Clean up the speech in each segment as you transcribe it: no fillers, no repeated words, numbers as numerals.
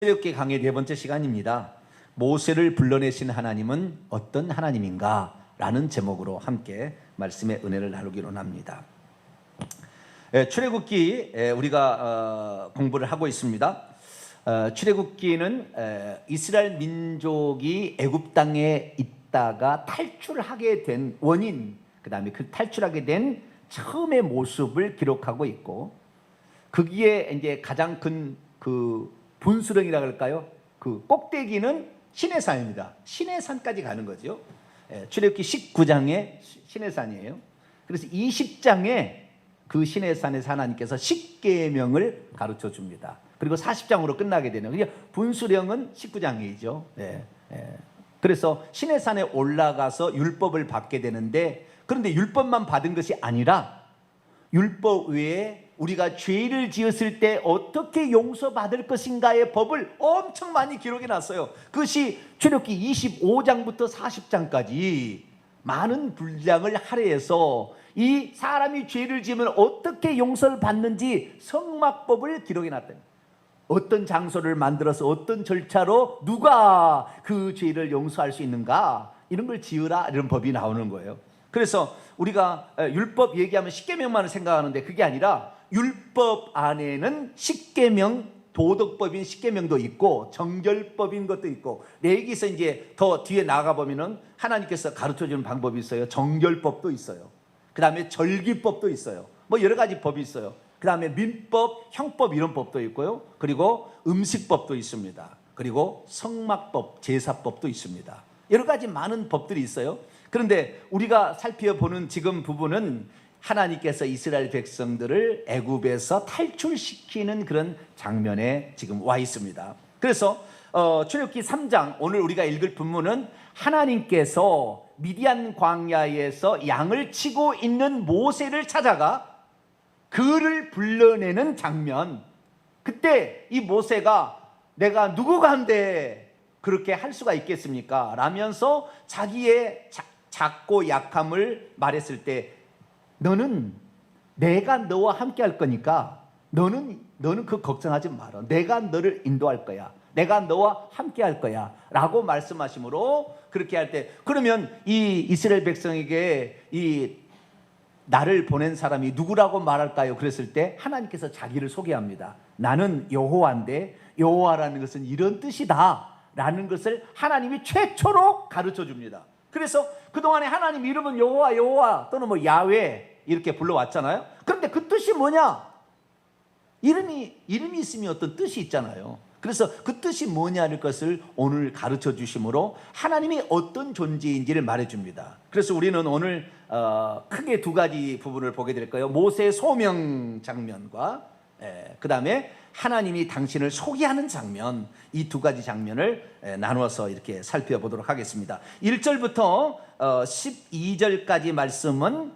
출애굽기 강의 네 번째 시간입니다. 모세를 불러내신 하나님은 어떤 하나님인가? 라는 제목으로 함께 말씀의 은혜를 나누기로 합니다. 출애굽기 우리가 공부를 하고 있습니다. 출애굽기는 이스라엘 민족이 애굽 땅에 있다가 탈출하게 된 원인, 그 다음에 그 탈출하게 된 처음의 모습을 기록하고 있고, 거기에 이제 가장 큰 그 분수령이라고 할까요? 그 꼭대기는 시내산입니다. 시내산까지 가는 거죠. 출애굽기 19장의 시내산이에요. 그래서 20장에 그 시내산에서 하나님께서 십계명을 가르쳐 줍니다. 그리고 40장으로 끝나게 되는, 그러니까 분수령은 19장이죠. 그래서 시내산에 올라가서 율법을 받게 되는데, 그런데 율법만 받은 것이 아니라 율법 외에 우리가 죄를 지었을 때 어떻게 용서받을 것인가의 법을 엄청 많이 기록해 놨어요. 그것이 출애굽기 25장부터 40장까지 많은 분량을 할애해서 이 사람이 죄를 지으면 어떻게 용서를 받는지 성막법을 기록해 놨다. 어떤 장소를 만들어서 어떤 절차로 누가 그 죄를 용서할 수 있는가, 이런 걸 지으라, 이런 법이 나오는 거예요. 그래서 우리가 율법 얘기하면 십계명만을 생각하는데 그게 아니라 율법 안에는 십계명, 도덕법인 십계명도 있고 정결법인 것도 있고, 여기서 이제 더 뒤에 나가 보면은 하나님께서 가르쳐 주는 방법이 있어요. 정결법도 있어요. 그 다음에 절기법도 있어요. 뭐 여러 가지 법이 있어요. 그 다음에 민법, 형법, 이런 법도 있고요. 그리고 음식법도 있습니다. 그리고 성막법, 제사법도 있습니다. 여러 가지 많은 법들이 있어요. 그런데 우리가 살펴보는 지금 부분은 하나님께서 이스라엘 백성들을 애굽에서 탈출시키는 그런 장면에 지금 와 있습니다. 그래서 출애굽기 3장, 오늘 우리가 읽을 본문은 하나님께서 미디안 광야에서 양을 치고 있는 모세를 찾아가 그를 불러내는 장면. 그때 이 모세가 내가 누구가 한데 그렇게 할 수가 있겠습니까? 라면서 자기의 작고 약함을 말했을 때, 너는 내가 너와 함께 할 거니까 너는 그 걱정하지 마라. 내가 너를 인도할 거야. 내가 너와 함께 할 거야. 라고 말씀하심으로, 그렇게 할 때, 그러면 이 이스라엘 백성에게 이 나를 보낸 사람이 누구라고 말할까요? 그랬을 때 하나님께서 자기를 소개합니다. 나는 여호와인데, 여호와라는 것은 이런 뜻이다 라는 것을 하나님이 최초로 가르쳐 줍니다. 그래서 그동안에 하나님 이름은 여호와, 여호와 또는 뭐 야훼 이렇게 불러왔잖아요. 그런데 그 뜻이 뭐냐? 이름이 있으면 어떤 뜻이 있잖아요. 그래서 그 뜻이 뭐냐는 것을 오늘 가르쳐 주심으로 하나님이 어떤 존재인지를 말해줍니다. 그래서 우리는 오늘 크게 두 가지 부분을 보게 될 거예요. 모세의 소명 장면과 그 다음에 하나님이 당신을 소개하는 장면, 이 두 가지 장면을 나누어서 이렇게 살펴보도록 하겠습니다. 1절부터 12절까지 말씀은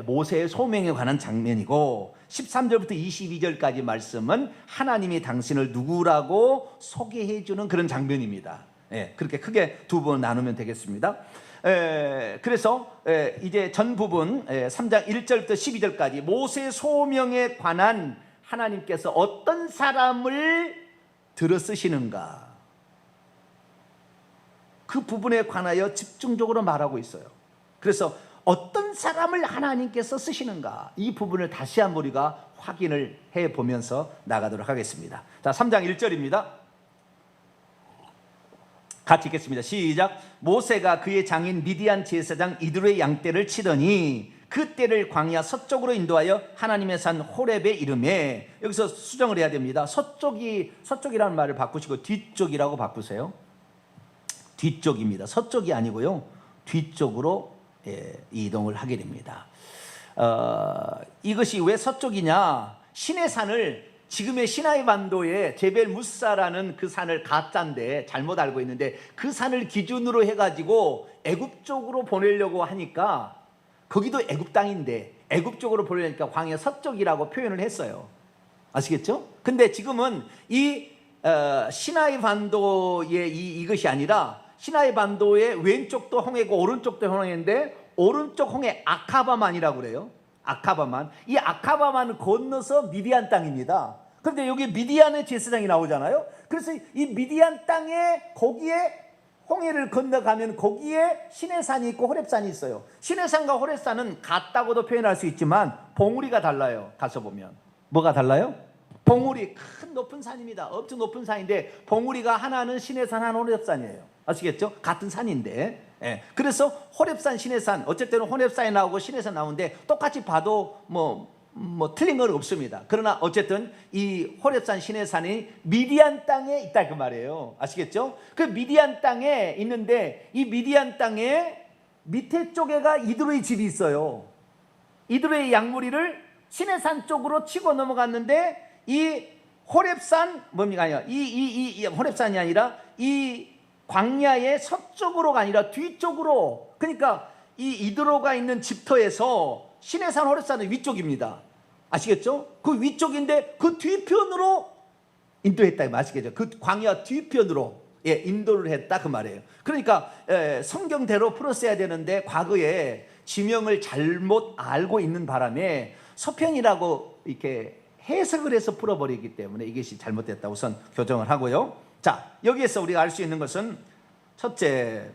모세의 소명에 관한 장면이고, 13절부터 22절까지 말씀은 하나님이 당신을 누구라고 소개해 주는 그런 장면입니다. 그렇게 크게 두 번 나누면 되겠습니다. 그래서 이제 전 부분 3장 1절부터 12절까지 모세의 소명에 관한 하나님께서 어떤 사람을 들어 쓰시는가, 그 부분에 관하여 집중적으로 말하고 있어요. 그래서 어떤 사람을 하나님께서 쓰시는가, 이 부분을 다시 한번 우리가 확인을 해보면서 나가도록 하겠습니다. 자, 3장 1절입니다. 같이 읽겠습니다. 시작. 모세가 그의 장인 미디안 제사장 이드로의 양떼를 치더니 그 떼를 광야 서쪽으로 인도하여 하나님의 산 호렙에 이르매, 여기서 수정을 해야 됩니다. 서쪽이라는 말을 바꾸시고 뒤쪽이라고 바꾸세요. 뒤쪽입니다. 서쪽이 아니고요, 뒤쪽으로 이동을 하게 됩니다. 이것이 왜 서쪽이냐? 시내산을, 지금의 시나이 반도에 제벨 무사라는 그 산을 가짜인데 잘못 알고 있는데, 그 산을 기준으로 해가지고 애굽 쪽으로 보내려고 하니까, 거기도 애굽 땅인데 애굽 쪽으로 보내려니까 광야 서쪽이라고 표현을 했어요. 아시겠죠? 근데 지금은 이 시나이 반도의 이것이 아니라, 시나이 반도의 왼쪽도 홍해고 오른쪽도 홍해인데, 오른쪽 홍해 아카바만이라고 그래요. 아카바만. 이 아카바만을 건너서 미디안 땅입니다. 그런데 여기 미디안의 제사장이 나오잖아요. 그래서 이 미디안 땅에 거기에 홍해를 건너가면 거기에 시내산이 있고 호렙산이 있어요. 시내산과 호렙산은 같다고도 표현할 수 있지만 봉우리가 달라요. 가서 보면 뭐가 달라요? 봉우리 큰 높은 산입니다. 엄청 높은 산인데 봉우리가 하나는 시내산, 하나는 호렙산이에요. 아시겠죠? 같은 산인데. 예. 그래서 호렙산, 시내산, 어쨌든 호렙산이 나오고 시내산 나오는데 똑같이 봐도 뭐 틀린 건 없습니다. 그러나 어쨌든 이 호렙산, 시내산이 미디안 땅에 있다 그 말이에요. 아시겠죠? 그 미디안 땅에 있는데 이 미디안 땅에 밑에 쪽에가 이드로의 집이 있어요. 이드로의 양무리를 시내산 쪽으로 치고 넘어갔는데 이 호렙산 뭡니까? 아니야. 이 호렙산이 아니라 이 광야의 서쪽으로가 아니라 뒤쪽으로, 그러니까 이 이드로가 있는 집터에서 시내산, 호렙산은 위쪽입니다. 아시겠죠? 그 위쪽인데 그 뒤편으로 인도했다. 아시겠죠? 그 광야 뒤편으로 인도를 했다 그 말이에요. 그러니까 성경대로 풀었어야 되는데 과거에 지명을 잘못 알고 있는 바람에 서편이라고 이렇게 해석을 해서 풀어버리기 때문에 이것이 잘못됐다 우선 교정을 하고요. 자, 여기에서 우리가 알 수 있는 것은 첫째,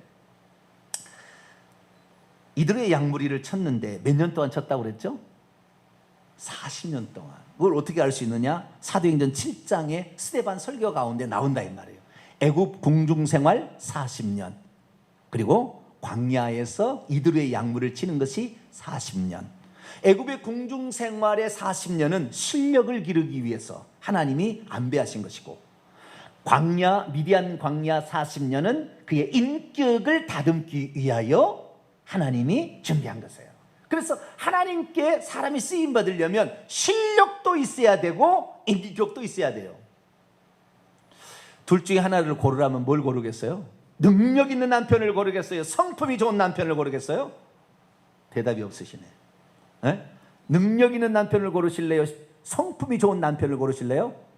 이들의 양무리를 쳤는데 몇 년 동안 쳤다고 그랬죠? 40년 동안. 그걸 어떻게 알 수 있느냐? 사도행전 7장의 스데반 설교 가운데 나온다 이 말이에요. 애굽 궁중생활 40년, 그리고 광야에서 이들의 양무리를 치는 것이 40년. 애굽의 궁중생활의 40년은 실력을 기르기 위해서 하나님이 안배하신 것이고, 광야, 미디안 광야 40년은 그의 인격을 다듬기 위하여 하나님이 준비한 것이에요. 그래서 하나님께 사람이 쓰임 받으려면 실력도 있어야 되고 인격도 있어야 돼요. 둘 중에 하나를 고르라면 뭘 고르겠어요? 능력 있는 남편을 고르겠어요? 성품이 좋은 남편을 고르겠어요? 대답이 없으시네. 에? 능력 있는 남편을 고르실래요? 성품이 좋은 남편을 고르실래요?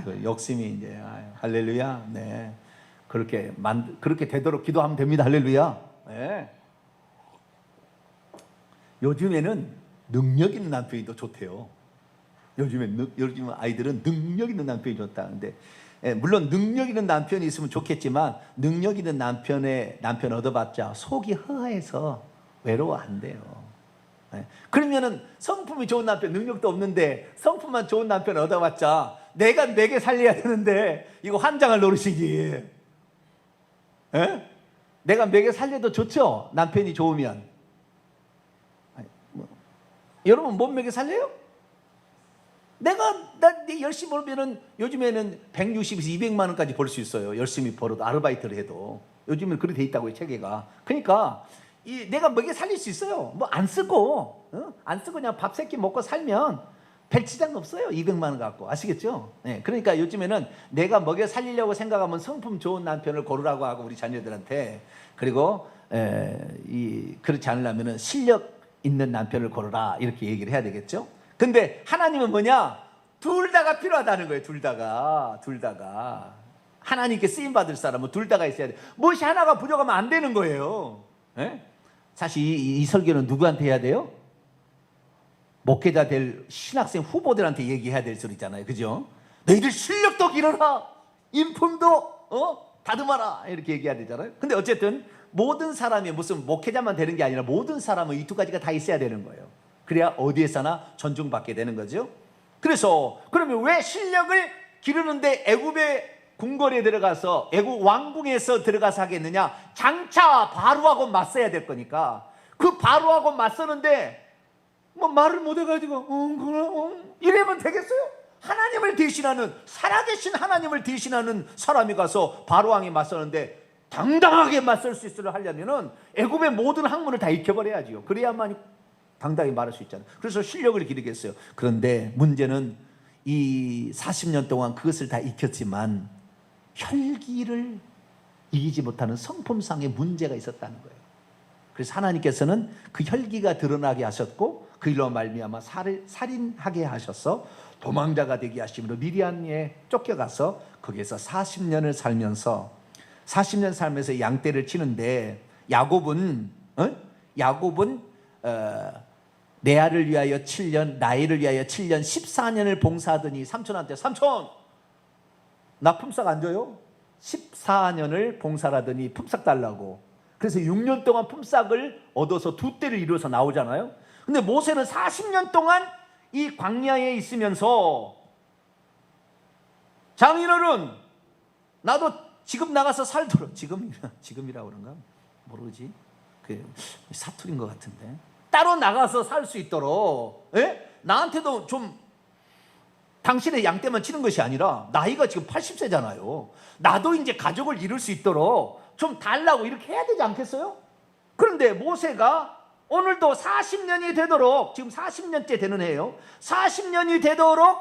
이거 욕심이 이제 할렐루야. 네, 그렇게 되도록 기도하면 됩니다. 할렐루야. 네. 요즘에는 능력 있는 남편이 더 좋대요. 요즘 아이들은 능력 있는 남편이 좋다는데, 물론 능력 있는 남편이 있으면 좋겠지만 능력 있는 남편 얻어봤자 속이 허해서 외로워한대요. 그러면은 성품이 좋은 남편, 능력도 없는데 성품만 좋은 남편 얻어봤자 내가 매개 살려야 되는데 이거 환장할 노릇이지. 내가 매개 살려도 좋죠? 남편이 좋으면. 여러분 못 매개 살려요? 나 열심히 벌면은 요즘에는 160에서 200만 원까지 벌 수 있어요. 열심히 벌어도, 아르바이트를 해도. 요즘은 그렇게 돼 있다고요, 체계가. 그러니까 내가 먹여 살릴 수 있어요. 뭐 안 쓰고 그냥 밥 세 끼 먹고 살면 별 지장 없어요. 200만 원 갖고. 아시겠죠? 네, 그러니까 요즘에는 내가 먹여 살리려고 생각하면 성품 좋은 남편을 고르라고 하고 우리 자녀들한테. 그리고 그렇지 않으려면 실력 있는 남편을 고르라 이렇게 얘기를 해야 되겠죠? 근데 하나님은 뭐냐? 둘 다가 필요하다는 거예요. 둘 다가 하나님께 쓰임 받을 사람은 둘 다가 있어야 돼. 무엇이 하나가 부족하면 안 되는 거예요. 네? 사실 이 설교는 누구한테 해야 돼요? 목회자 될 신학생 후보들한테 얘기해야 될 소리잖아요. 그죠? 너희들 실력도 기르라, 인품도 다듬어라 이렇게 얘기해야 되잖아요. 근데 어쨌든 모든 사람이 무슨 목회자만 되는 게 아니라 모든 사람은 이 두 가지가 다 있어야 되는 거예요. 그래야 어디에서나 존중받게 되는 거죠. 그래서 그러면 왜 실력을 기르는데 애굽의 궁궐에 들어가서, 애굽 왕궁에서 들어가서 하겠느냐? 장차 바로하고 맞서야 될 거니까. 그 바로하고 맞서는데 뭐 말을 못 해가지고 이러면 되겠어요? 하나님을 대신하는, 살아계신 하나님을 대신하는 사람이 가서 바로왕이 맞서는데 당당하게 맞설 수 있으려 하려면은 애굽의 모든 학문을 다 익혀버려야지요. 그래야만 당당히 말할 수 있잖아요. 그래서 실력을 기르겠어요. 그런데 문제는 이 40년 동안 그것을 다 익혔지만 혈기를 이기지 못하는 성품상의 문제가 있었다는 거예요. 그래서 하나님께서는 그 혈기가 드러나게 하셨고 그 일로 말미암아 살인하게 하셔서 도망자가 되게 하심으로 미디안에 쫓겨가서 거기에서 40년을 살면서 40년 살면서 양떼를 치는데 야곱은 레아를 위하여 7년, 라헬을 위하여 7년, 14년을 봉사하더니 삼촌한테, 삼촌 나 품삯 안 줘요? 14년을 봉사를 하더니 품삯 달라고. 그래서 6년 동안 품삯을 얻어서 두 때를 이루어서 나오잖아요. 근데 모세는 40년 동안 이 광야에 있으면서 장인어른, 나도 지금 나가서 살도록, 지금이라고 그런가 모르지, 그 사투리인 것 같은데, 따로 나가서 살 수 있도록, 나한테도 좀, 당신의 양떼만 치는 것이 아니라 나이가 지금 80세잖아요. 나도 이제 가족을 이룰 수 있도록 좀 달라고 이렇게 해야 되지 않겠어요? 그런데 모세가 오늘도 40년이 되도록, 지금 40년째 되는 해예요. 40년이 되도록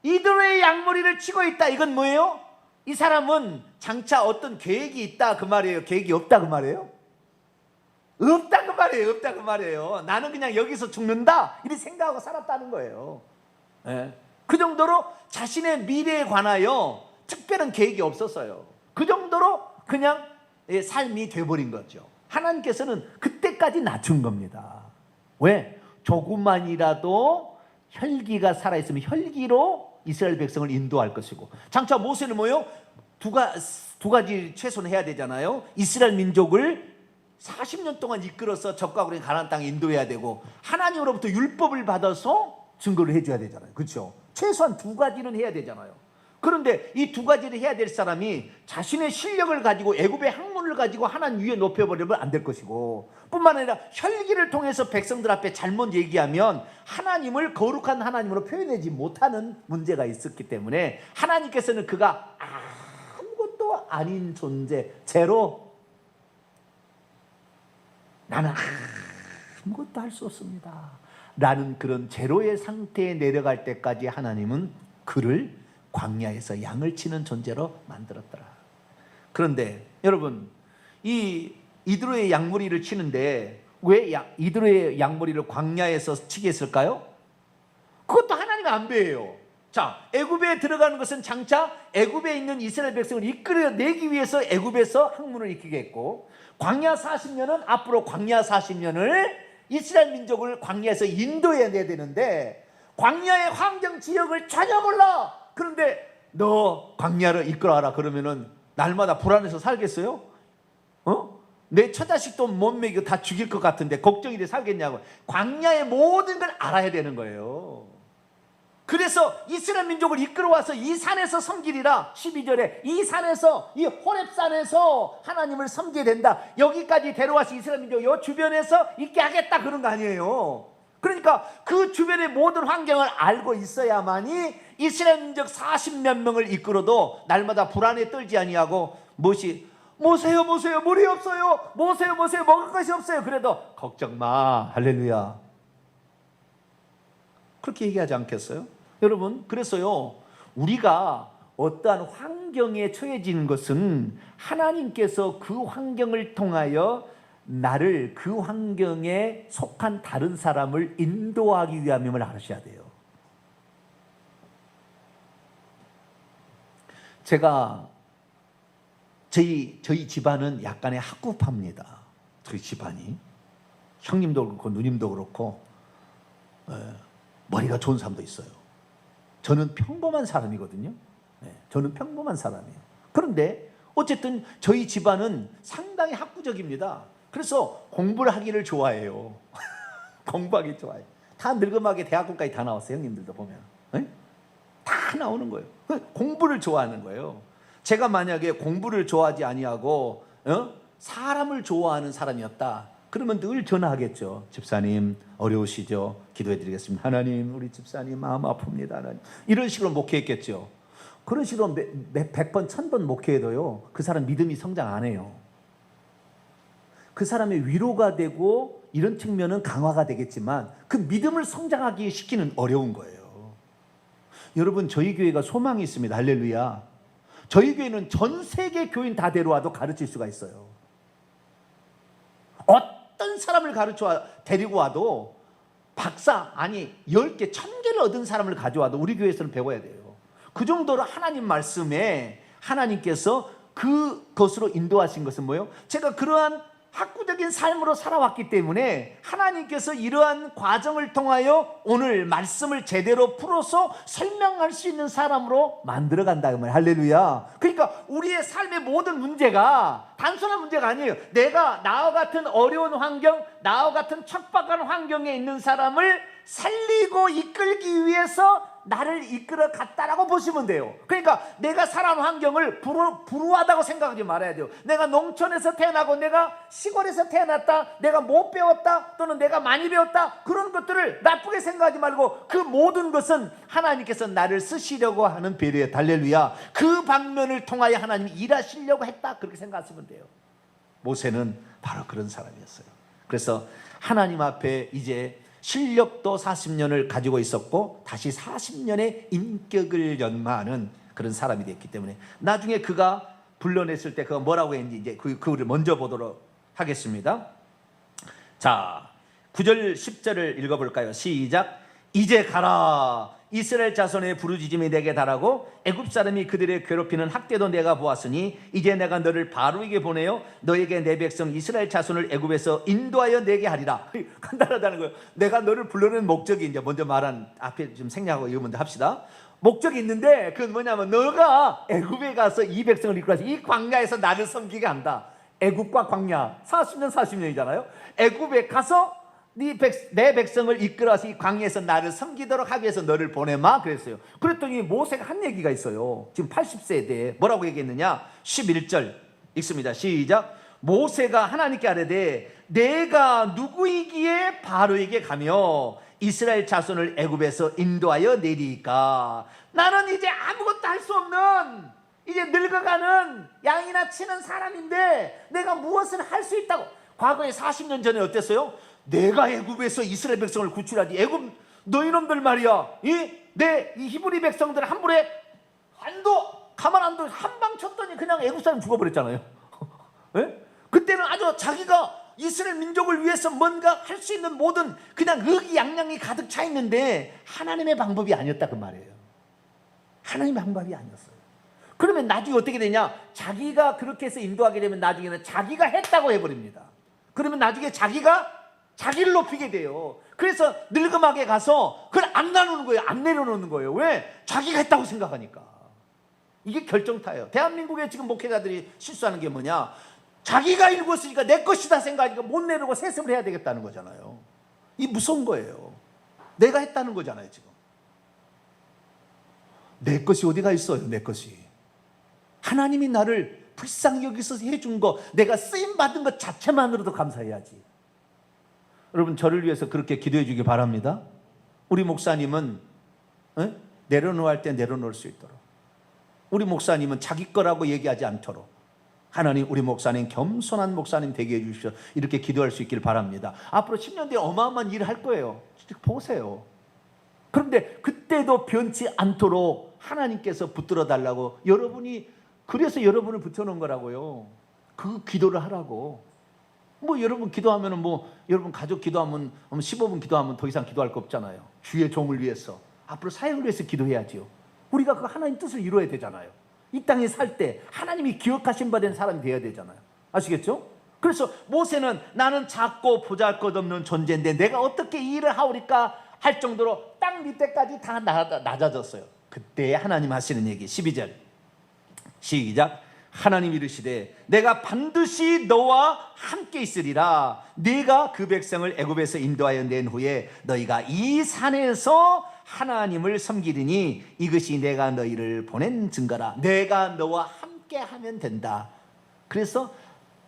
이드로의 양머리를 치고 있다. 이건 뭐예요? 이 사람은 장차 어떤 계획이 있다 그 말이에요? 계획이 없다 그 말이에요? 없다 그 말이에요. 없다 그 말이에요. 나는 그냥 여기서 죽는다 이렇게 생각하고 살았다는 거예요. 그 정도로 자신의 미래에 관하여 특별한 계획이 없었어요. 그 정도로 그냥 삶이 돼버린 거죠. 하나님께서는 그때까지 낮춘 겁니다. 왜? 조금만이라도 혈기가 살아있으면 혈기로 이스라엘 백성을 인도할 것이고, 장차 모세는 뭐예요? 두 가지 최소는 해야 되잖아요. 이스라엘 민족을 40년 동안 이끌어서 적과 우리 가나안 땅에 인도해야 되고, 하나님으로부터 율법을 받아서 증거를 해줘야 되잖아요. 그렇죠? 최소한 두 가지는 해야 되잖아요. 그런데 이 두 가지를 해야 될 사람이 자신의 실력을 가지고 애굽의 학문을 가지고 하나님 위에 높여버리면 안 될 것이고, 뿐만 아니라 혈기를 통해서 백성들 앞에 잘못 얘기하면 하나님을 거룩한 하나님으로 표현하지 못하는 문제가 있었기 때문에 하나님께서는 그가 아무것도 아닌 존재, 제로, 나는 아무것도 할 수 없습니다 라는 그런 제로의 상태에 내려갈 때까지 하나님은 그를 광야에서 양을 치는 존재로 만들었더라. 그런데 여러분, 이 이드로의 양머리를 치는데 왜 이드로의 양머리를 광야에서 치게 했을까요? 그것도 하나님의 안배예요. 자, 애굽에 들어가는 것은 장차 애굽에 있는 이스라엘 백성을 이끌어내기 위해서 애굽에서 학문을 익히게 했고, 광야 40년은 앞으로 광야 40년을 이스라엘 민족을 광야에서 인도해야 되는데, 광야의 환경 지역을 전혀 몰라. 그런데 너 광야를 이끌어라 그러면은 날마다 불안해서 살겠어요? 내 처자식도 못 먹이고 다 죽일 것 같은데 걱정이 돼 살겠냐고. 광야의 모든 걸 알아야 되는 거예요. 그래서 이스라엘 민족을 이끌어와서 이 산에서 섬기리라. 12절에 이 산에서, 이 호렙산에서 하나님을 섬기게 된다. 여기까지 데려와서 이스라엘 민족 이 주변에서 있게 하겠다 그런 거 아니에요. 그러니까 그 주변의 모든 환경을 알고 있어야만이 이스라엘 민족 40몇 명을 이끌어도 날마다 불안에 떨지 아니하고, 모세요 물이 없어요, 모세요 먹을 것이 없어요. 그래도 걱정 마, 할렐루야, 그렇게 얘기하지 않겠어요? 여러분, 그래서요, 우리가 어떠한 환경에 처해지는 것은 하나님께서 그 환경을 통하여 나를 그 환경에 속한 다른 사람을 인도하기 위함임을 아셔야 돼요. 제가 저희 집안은 약간의 학구파입니다. 저희 집안이 형님도 그렇고 누님도 그렇고 머리가 좋은 사람도 있어요. 저는 평범한 사람이거든요. 저는 평범한 사람이에요. 그런데 어쨌든 저희 집안은 상당히 학구적입니다. 그래서 공부를 하기를 좋아해요. 공부하기 좋아해요. 다 늙음하게 대학교까지 다 나왔어요. 형님들도 보면 다 나오는 거예요. 공부를 좋아하는 거예요. 제가 만약에 공부를 좋아하지 아니하고 사람을 좋아하는 사람이었다 그러면 늘 전화하겠죠. 집사님 어려우시죠? 기도해드리겠습니다. 하나님 우리 집사님 마음 아픕니다. 하나님. 이런 식으로 목회했겠죠. 그런 식으로 100번 1000번 목회해도요, 그 사람 믿음이 성장 안 해요. 그 사람의 위로가 되고 이런 측면은 강화가 되겠지만 그 믿음을 성장하게 시키는 어려운 거예요. 여러분, 저희 교회가 소망이 있습니다. 할렐루야. 저희 교회는 전 세계 교인 다 데려와도 가르칠 수가 있어요. 어떤 사람을 데리고 와도 박사, 아니 10개, 1000개를 얻은 사람을 가져와도 우리 교회에서는 배워야 돼요. 그 정도로 하나님 말씀에 하나님께서 그것으로 인도하신 것은 뭐예요? 제가 그러한 학구적인 삶으로 살아왔기 때문에 하나님께서 이러한 과정을 통하여 오늘 말씀을 제대로 풀어서 설명할 수 있는 사람으로 만들어간다 그 말이에요. 할렐루야. 그러니까 우리의 삶의 모든 문제가 단순한 문제가 아니에요. 내가 나와 같은 어려운 환경, 나와 같은 척박한 환경에 있는 사람을 살리고 이끌기 위해서 나를 이끌어 갔다라고 보시면 돼요. 그러니까 내가 살아온 환경을 불우하다고 생각하지 말아야 돼요. 내가 농촌에서 태어나고 내가 시골에서 태어났다, 내가 못 배웠다, 또는 내가 많이 배웠다, 그런 것들을 나쁘게 생각하지 말고 그 모든 것은 하나님께서 나를 쓰시려고 하는 배려에 할렐루야. 그 방면을 통하여 하나님이 일하시려고 했다, 그렇게 생각하시면 돼요. 모세는 바로 그런 사람이었어요. 그래서 하나님 앞에 이제 실력도 40년을 가지고 있었고 다시 40년의 인격을 연마하는 그런 사람이 됐기 때문에 나중에 그가 불러냈을 때 그가 뭐라고 했는지 이제 그를 먼저 보도록 하겠습니다. 자, 9절 10절을 읽어볼까요? 시작. 이제 가라. 이스라엘 자손의 부르짖음이 내게 달하고 애굽 사람이 그들의 괴롭히는 학대도 내가 보았으니 이제 내가 너를 바로에게 보내어 너에게 내 백성 이스라엘 자손을 애굽에서 인도하여 내게 하리라. 간단하다는 거예요. 내가 너를 불러낸 목적이 이제 먼저 말한 앞에 좀 생략하고 이거 먼저 합시다. 목적이 있는데 그건 뭐냐면 너가 애굽에 가서 이 백성을 이끌어서 이 광야에서 나를 섬기게 한다. 애굽과 광야 40년 40년이잖아요. 애굽에 가서 내 백성을 이끌어서 이 광야에서 나를 섬기도록 하기 위해서 너를 보내마 그랬어요. 그랬더니 모세가 한 얘기가 있어요. 지금 80세에 대해 뭐라고 얘기했느냐? 11절 읽습니다. 시작. 모세가 하나님께 아뢰되 내가 누구이기에 바로에게 가며 이스라엘 자손을 애굽에서 인도하여 내리까? 나는 이제 아무것도 할 수 없는 이제 늙어가는 양이나 치는 사람인데 내가 무엇을 할 수 있다고? 과거에 40년 전에 어땠어요? 내가 애굽에서 이스라엘 백성을 구출하지. 애굽 너희놈들 말이야, 이 히브리 백성들 한 불에 가만 안 둬 한 방 쳤더니 그냥 애굽 사람 죽어버렸잖아요. 예? 그때는 아주 자기가 이스라엘 민족을 위해서 뭔가 할 수 있는 모든 그냥 의기양양이 가득 차 있는데 하나님의 방법이 아니었다 그 말이에요. 하나님의 방법이 아니었어요. 그러면 나중에 어떻게 되냐? 자기가 그렇게 해서 인도하게 되면 나중에는 자기가 했다고 해버립니다. 그러면 나중에 자기를 높이게 돼요. 그래서 늙음하게 가서 그걸 안 나누는 거예요. 안 내려놓는 거예요. 왜? 자기가 했다고 생각하니까. 이게 결정타예요. 대한민국의 지금 목회자들이 실수하는 게 뭐냐? 자기가 일구었으니까 내 것이다 생각하니까 못 내려고 세습을 해야 되겠다는 거잖아요. 이 무서운 거예요. 내가 했다는 거잖아요. 지금 내 것이 어디가 있어요? 내 것이 하나님이 나를 불쌍히 여기서 해준 거, 내가 쓰임받은 것 자체만으로도 감사해야지. 여러분 저를 위해서 그렇게 기도해 주기 바랍니다. 우리 목사님은 내려놓을 때 내려놓을 수 있도록, 우리 목사님은 자기 거라고 얘기하지 않도록 하나님 우리 목사님 겸손한 목사님 되게 해주십시오. 이렇게 기도할 수 있기를 바랍니다. 앞으로 10년 뒤에 어마어마한 일을 할 거예요. 보세요. 그런데 그때도 변치 않도록 하나님께서 붙들어 달라고, 여러분이 그래서 여러분을 붙여놓은 거라고요. 그 기도를 하라고. 여러분 기도하면 여러분 가족 기도하면 15분 기도하면 더 이상 기도할 거 없잖아요. 주의 종을 위해서, 앞으로 사역을 위해서 기도해야지요. 우리가 그 하나님 뜻을 이루어야 되잖아요. 이 땅에 살 때 하나님이 기억하신 바 된 사람이 되어야 되잖아요. 아시겠죠? 그래서 모세는 나는 작고 보잘것없는 존재인데 내가 어떻게 이 일을 하오리까 할 정도로 땅 밑에까지 다 낮아졌어요. 그때 하나님 하시는 얘기 12절 시작. 하나님 이르시되 내가 반드시 너와 함께 있으리라. 네가 그 백성을 애굽에서 인도하여 낸 후에 너희가 이 산에서 하나님을 섬기리니 이것이 내가 너희를 보낸 증거라. 내가 너와 함께 하면 된다. 그래서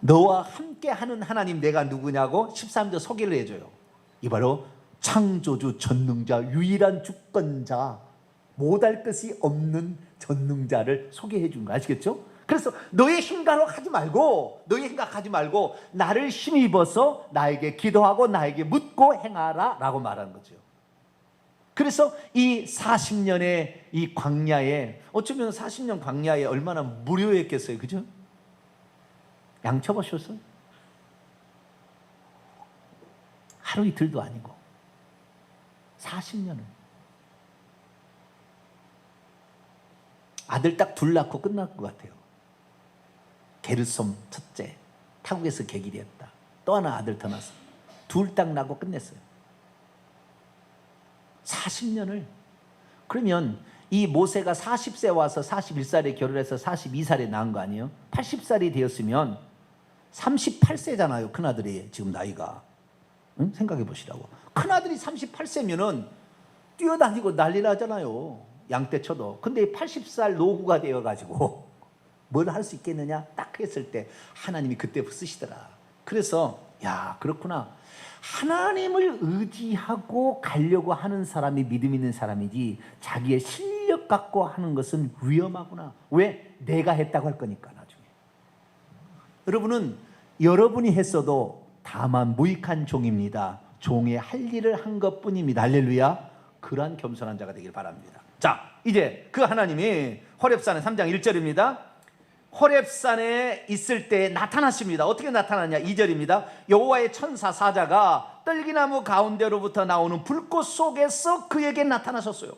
너와 함께 하는 하나님, 내가 누구냐고 13절 소개를 해줘요. 이 바로 창조주 전능자, 유일한 주권자, 못할 것이 없는 전능자를 소개해 준 거 아시겠죠? 그래서 너의 힘가로 하지 말고, 너의 생각하지 말고 나를 힘입어서 나에게 기도하고 나에게 묻고 행하라 라고 말하는 거죠. 그래서 이 40년의 이 광야에, 어쩌면 40년 광야에 얼마나 무료했겠어요. 그죠? 양쳐보셨어요? 하루 이틀도 아니고 40년을. 아들 딱 둘 낳고 끝날 것 같아요. 게르솜 첫째, 타국에서 계기를 했다. 또 하나 아들 더 낳았어요. 둘 딱 낳고 끝냈어요. 40년을. 그러면 이 모세가 40세 와서 41살에 결혼해서 42살에 낳은 거 아니에요? 80살이 되었으면 38세잖아요. 큰아들이 지금 나이가. 응? 생각해 보시라고. 큰아들이 38세면은 뛰어다니고 난리 나잖아요. 양떼 쳐도. 근데 80살 노구가 되어가지고 뭘 할 수 있겠느냐? 딱 했을 때 하나님이 그때 쓰시더라. 그래서 야, 그렇구나. 하나님을 의지하고 가려고 하는 사람이 믿음 있는 사람이지 자기의 실력 갖고 하는 것은 위험하구나. 왜? 내가 했다고 할 거니까 나중에. 여러분은 여러분이 했어도 다만 무익한 종입니다. 종의 할 일을 한 것뿐입니다. 할렐루야. 그러한 겸손한 자가 되길 바랍니다. 자, 이제 그 하나님이 호렙산의 3장 1절입니다. 호렙산에 있을 때 나타나십니다. 어떻게 나타나냐? 2절입니다. 여호와의 천사 사자가 떨기나무 가운데로부터 나오는 불꽃 속에서 그에게 나타나셨어요.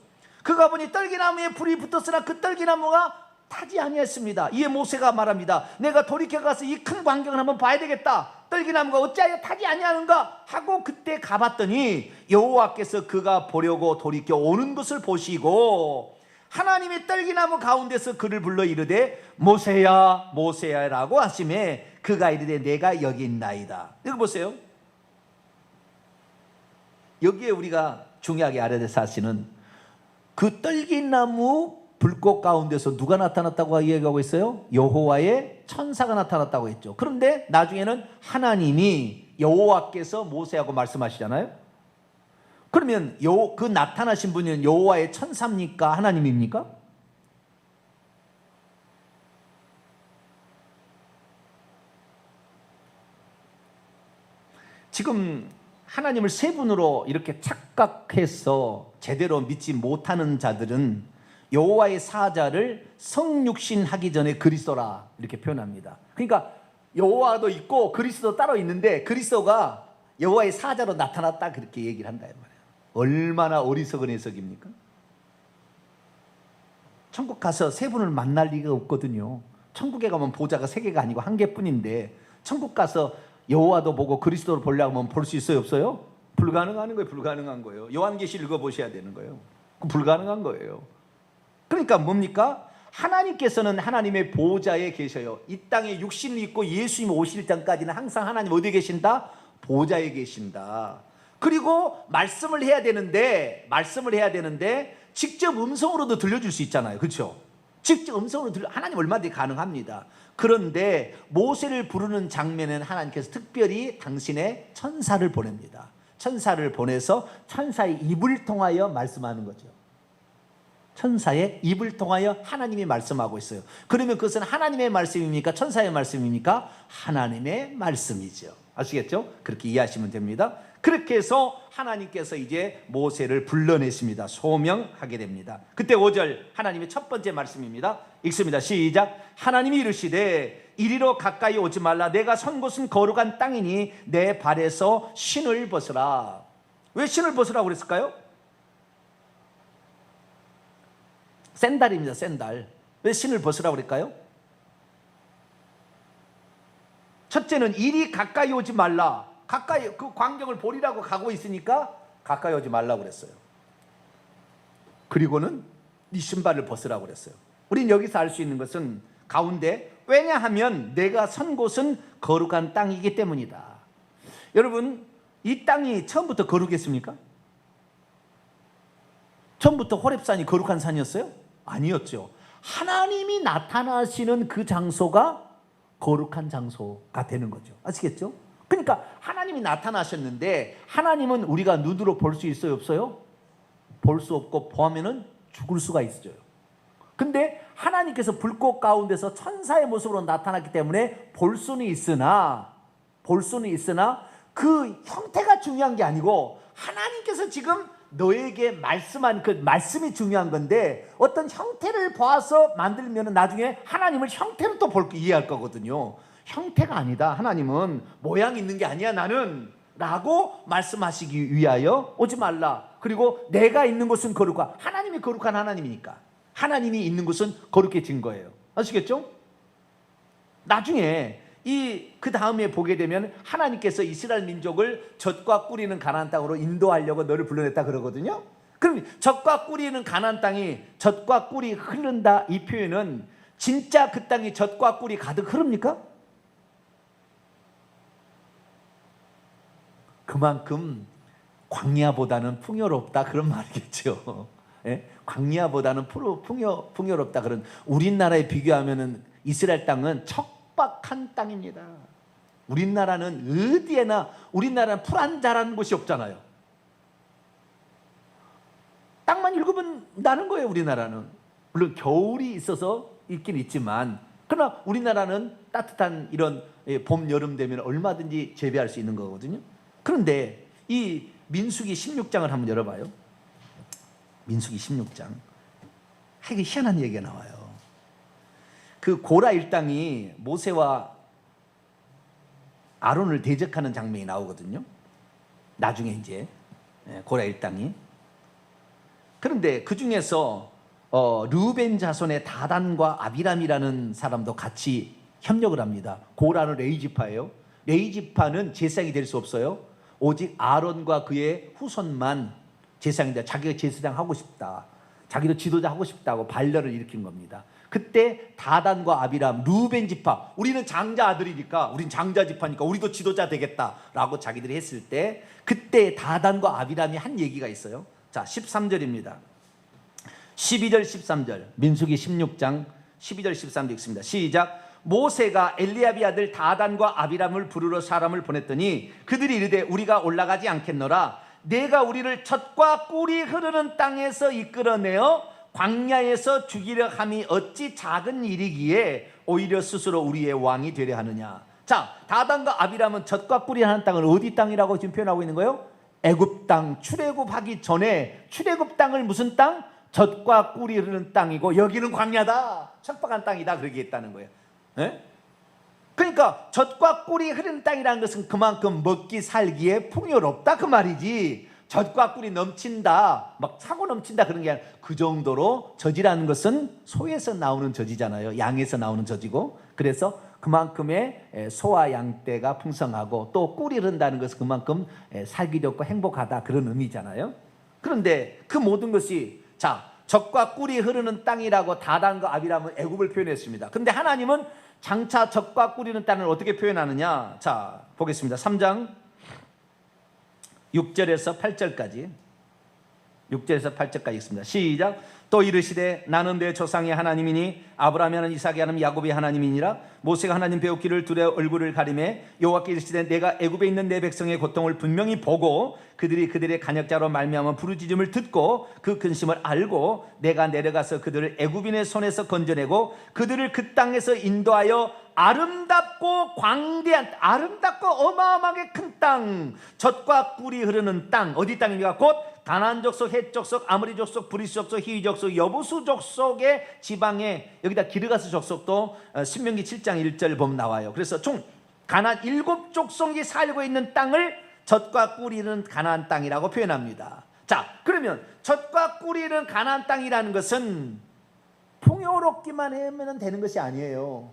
그가 보니 떨기나무에 불이 붙었으나 그 떨기나무가 타지 아니했습니다. 이에 모세가 말합니다. 내가 돌이켜 가서 이 큰 광경을 한번 봐야 되겠다. 떨기나무가 어찌하여 타지 아니하는가 하고 그때 가봤더니 여호와께서 그가 보려고 돌이켜 오는 것을 보시고 하나님이 떨기나무 가운데서 그를 불러 이르되 모세야 모세야라고 하시매 그가 이르되 내가 여기 있나이다. 여기 보세요. 여기에 우리가 중요하게 알아야 될 사실은 그 떨기나무 불꽃 가운데서 누가 나타났다고 이야기하고 있어요? 여호와의 천사가 나타났다고 했죠. 그런데 나중에는 하나님이 여호와께서 모세하고 말씀하시잖아요. 그러면 그 나타나신 분은 여호와의 천사입니까? 하나님입니까? 지금 하나님을 세 분으로 이렇게 착각해서 제대로 믿지 못하는 자들은 여호와의 사자를 성육신하기 전에 그리스도라 이렇게 표현합니다. 그러니까 여호와도 있고 그리스도 따로 있는데 그리스도가 여호와의 사자로 나타났다 그렇게 얘기를 한다 말이에요. 얼마나 어리석은 해석입니까? 천국 가서 세 분을 만날 리가 없거든요. 천국에 가면 보좌가 세 개가 아니고 한 개뿐인데 천국 가서 여호와도 보고 그리스도를 보려고 하면 볼 수 있어요? 없어요? 불가능한 거예요. 불가능한 거예요. 요한계시를 읽어보셔야 되는 거예요. 불가능한 거예요. 그러니까 뭡니까? 하나님께서는 하나님의 보좌에 계셔요. 이 땅에 육신이 있고 예수님 오실 때까지는 항상 하나님 어디에 계신다? 보좌에 계신다. 그리고 말씀을 해야 되는데 직접 음성으로도 들려줄 수 있잖아요. 그렇죠? 직접 음성으로 하나님 얼마든지 가능합니다. 그런데 모세를 부르는 장면에는 하나님께서 특별히 당신의 천사를 보냅니다. 천사를 보내서 천사의 입을 통하여 말씀하는 거죠. 천사의 입을 통하여 하나님이 말씀하고 있어요. 그러면 그것은 하나님의 말씀입니까? 천사의 말씀입니까? 하나님의 말씀이죠. 아시겠죠? 그렇게 이해하시면 됩니다. 그렇게 해서 하나님께서 이제 모세를 불러내십니다. 소명하게 됩니다. 그때 5절 하나님의 첫 번째 말씀입니다. 읽습니다. 시작. 하나님이 이르시되 이리로 가까이 오지 말라. 내가 선 곳은 거룩한 땅이니 내 발에서 신을 벗으라. 왜 신을 벗으라고 그랬을까요? 샌달입니다. 샌달. 왜 신을 벗으라고 그럴까요? 첫째는 이리 가까이 오지 말라. 가까이 그 광경을 보리라고 가고 있으니까 가까이 오지 말라고 그랬어요. 그리고는 네 신발을 벗으라고 그랬어요. 우린 여기서 알 수 있는 것은 가운데 왜냐하면 내가 선 곳은 거룩한 땅이기 때문이다. 여러분 이 땅이 처음부터 거룩했습니까? 처음부터 호렙산이 거룩한 산이었어요? 아니었죠. 하나님이 나타나시는 그 장소가 거룩한 장소가 되는 거죠. 아시겠죠? 그러니까 하나님이 나타나셨는데 하나님은 우리가 눈으로 볼 수 있어요? 없어요? 볼 수 없고 보면은 죽을 수가 있어요. 근데 하나님께서 불꽃 가운데서 천사의 모습으로 나타났기 때문에 볼 수는 있으나 그 형태가 중요한 게 아니고 하나님께서 지금 너에게 말씀한 그 말씀이 중요한 건데 어떤 형태를 봐서 만들면 나중에 하나님을 형태로 또 이해할 거거든요. 형태가 아니다. 하나님은 모양이 있는 게 아니야 나는 라고 말씀하시기 위하여 오지 말라. 그리고 내가 있는 곳은 거룩하. 하나님이 거룩한 하나님이니까 하나님이 있는 곳은 거룩해진 거예요. 아시겠죠? 나중에 그 다음에 보게 되면 하나님께서 이스라엘 민족을 젖과 꿀이는 가나안 땅으로 인도하려고 너를 불러냈다 그러거든요. 그럼 젖과 꿀이 있는 가나안 땅이 젖과 꿀이 흐른다, 이 표현은 진짜 그 땅이 젖과 꿀이 가득 흐릅니까? 그만큼 광야보다는 풍요롭다 그런 말이겠죠. 예? 광야보다는 풍요롭다 그런. 우리나라에 비교하면은 이스라엘 땅은 척박한 땅입니다. 우리나라는 어디에나, 우리나라는 풀 안 자라는 곳이 없잖아요. 땅만 읽으면 나는 거예요. 우리나라는 물론 겨울이 있어서 있긴 있지만, 그러나 우리나라는 따뜻한 이런 봄, 여름 되면 얼마든지 재배할 수 있는 거거든요. 그런데 이 민수기 16장을 한번 열어봐요. 민수기 16장. 되게 희한한 얘기가 나와요. 그 고라 일당이 모세와 아론을 대적하는 장면이 나오거든요. 나중에 이제 고라 일당이. 그런데 그 중에서 르우벤 자손의 다단과 아비람이라는 사람도 같이 협력을 합니다. 고라는 레위지파예요. 레위지파는 제사장이 될 수 없어요. 오직 아론과 그의 후손만 제사장인데, 자기가 제사장 하고 싶다, 자기도 지도자 하고 싶다고 반려를 일으킨 겁니다. 그때 다단과 아비람, 르우벤 지파, 우리는 장자 아들이니까, 우린 장자 지파니까 우리도 지도자 되겠다라고 자기들이 했을 때, 그때 다단과 아비람이 한 얘기가 있어요. 자, 13절입니다. 12절 13절 민수기 16장 12절 13절 읽습니다. 시작. 모세가 엘리야비 아들 다단과 아비람을 부르러 사람을 보냈더니 그들이 이르되 우리가 올라가지 않겠노라. 내가 우리를 젖과 꿀이 흐르는 땅에서 이끌어내어 광야에서 죽이려 함이 어찌 작은 일이기에 오히려 스스로 우리의 왕이 되려 하느냐. 자, 다단과 아비람은 젖과 꿀이 하는 땅을 어디 땅이라고 지금 표현하고 있는 거예요? 애굽 땅. 출애굽하기 전에 출애굽 땅을 무슨 땅? 젖과 꿀이 흐르는 땅이고, 여기는 광야다, 척박한 땅이다, 그렇게 했다는 거예요. 예? 그러니까 젖과 꿀이 흐르는 땅이라는 것은 그만큼 먹기 살기에 풍요롭다 그 말이지, 젖과 꿀이 넘친다, 막 사고 넘친다 그런 게 아니라, 그 정도로 젖이라는 것은 소에서 나오는 젖이잖아요. 양에서 나오는 젖이고, 그래서 그만큼의 소와 양떼가 풍성하고, 또 꿀이 흐른다는 것은 그만큼 살기 좋고 행복하다 그런 의미잖아요. 그런데 그 모든 것이, 자, 젖과 꿀이 흐르는 땅이라고 다단과 아비람은 애굽을 표현했습니다. 그런데 하나님은 장차 젖과 꿀이 흐르는 땅을 어떻게 표현하느냐. 자, 보겠습니다. 3장 6절에서 8절까지 6절에서 8절까지 있습니다. 시작. 또 이르시되 나는 내 조상의 하나님이니 아브라함의 하나님, 이삭의 하나님, 야곱의 하나님이니라. 모세가 하나님 배우기를 두려 얼굴을 가리매 여호와께 이르시되 내가 애굽에 있는 내 백성의 고통을 분명히 보고 그들이 그들의 간역자로 말미암아 부르짖음을 듣고 그 근심을 알고 내가 내려가서 그들을 애굽인의 손에서 건져내고 그들을 그 땅에서 인도하여 아름답고 광대한, 아름답고 어마어마하게 큰 땅, 젖과 꿀이 흐르는 땅, 어디 땅입니까? 곧 가나안 족속, 헷 족속, 아모리 족속, 브리스 족속, 히위 족속, 여부수 족속의 지방에, 여기다 기르가스 족속도 신명기 7장 1절 보면 나와요. 그래서 총 가나안 7족속이 살고 있는 땅을 젖과 꿀이 흐르는 가나안 땅이라고 표현합니다. 자, 그러면 젖과 꿀이 흐르는 가나안 땅이라는 것은 풍요롭기만 하면 되는 것이 아니에요.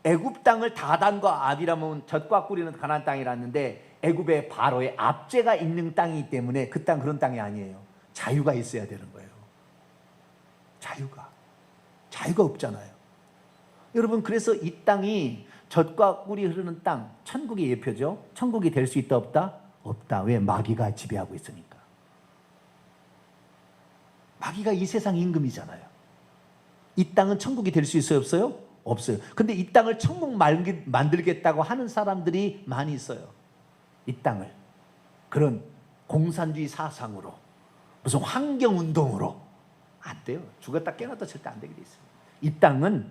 애굽 땅을 다단과 아비람은 젖과 꿀이 흐르는 가나안 땅이라는데, 애굽의 바로의 압제가 있는 땅이기 때문에 그 땅 그런 땅이 아니에요. 자유가 있어야 되는 거예요. 자유가 없잖아요. 여러분, 그래서 이 땅이 젖과 꿀이 흐르는 땅, 천국의 예표죠. 천국이 될 수 있다 없다? 없다. 왜? 마귀가 지배하고 있으니까. 마귀가 이 세상 임금이잖아요. 이 땅은 천국이 될 수 있어요 없어요? 없어요. 근데 이 땅을 천국 만들겠다고 하는 사람들이 많이 있어요. 이 땅을 그런 공산주의 사상으로, 무슨 환경운동으로. 안 돼요. 죽었다 깨어났다 절대 안 되게 돼 있어요. 이 땅은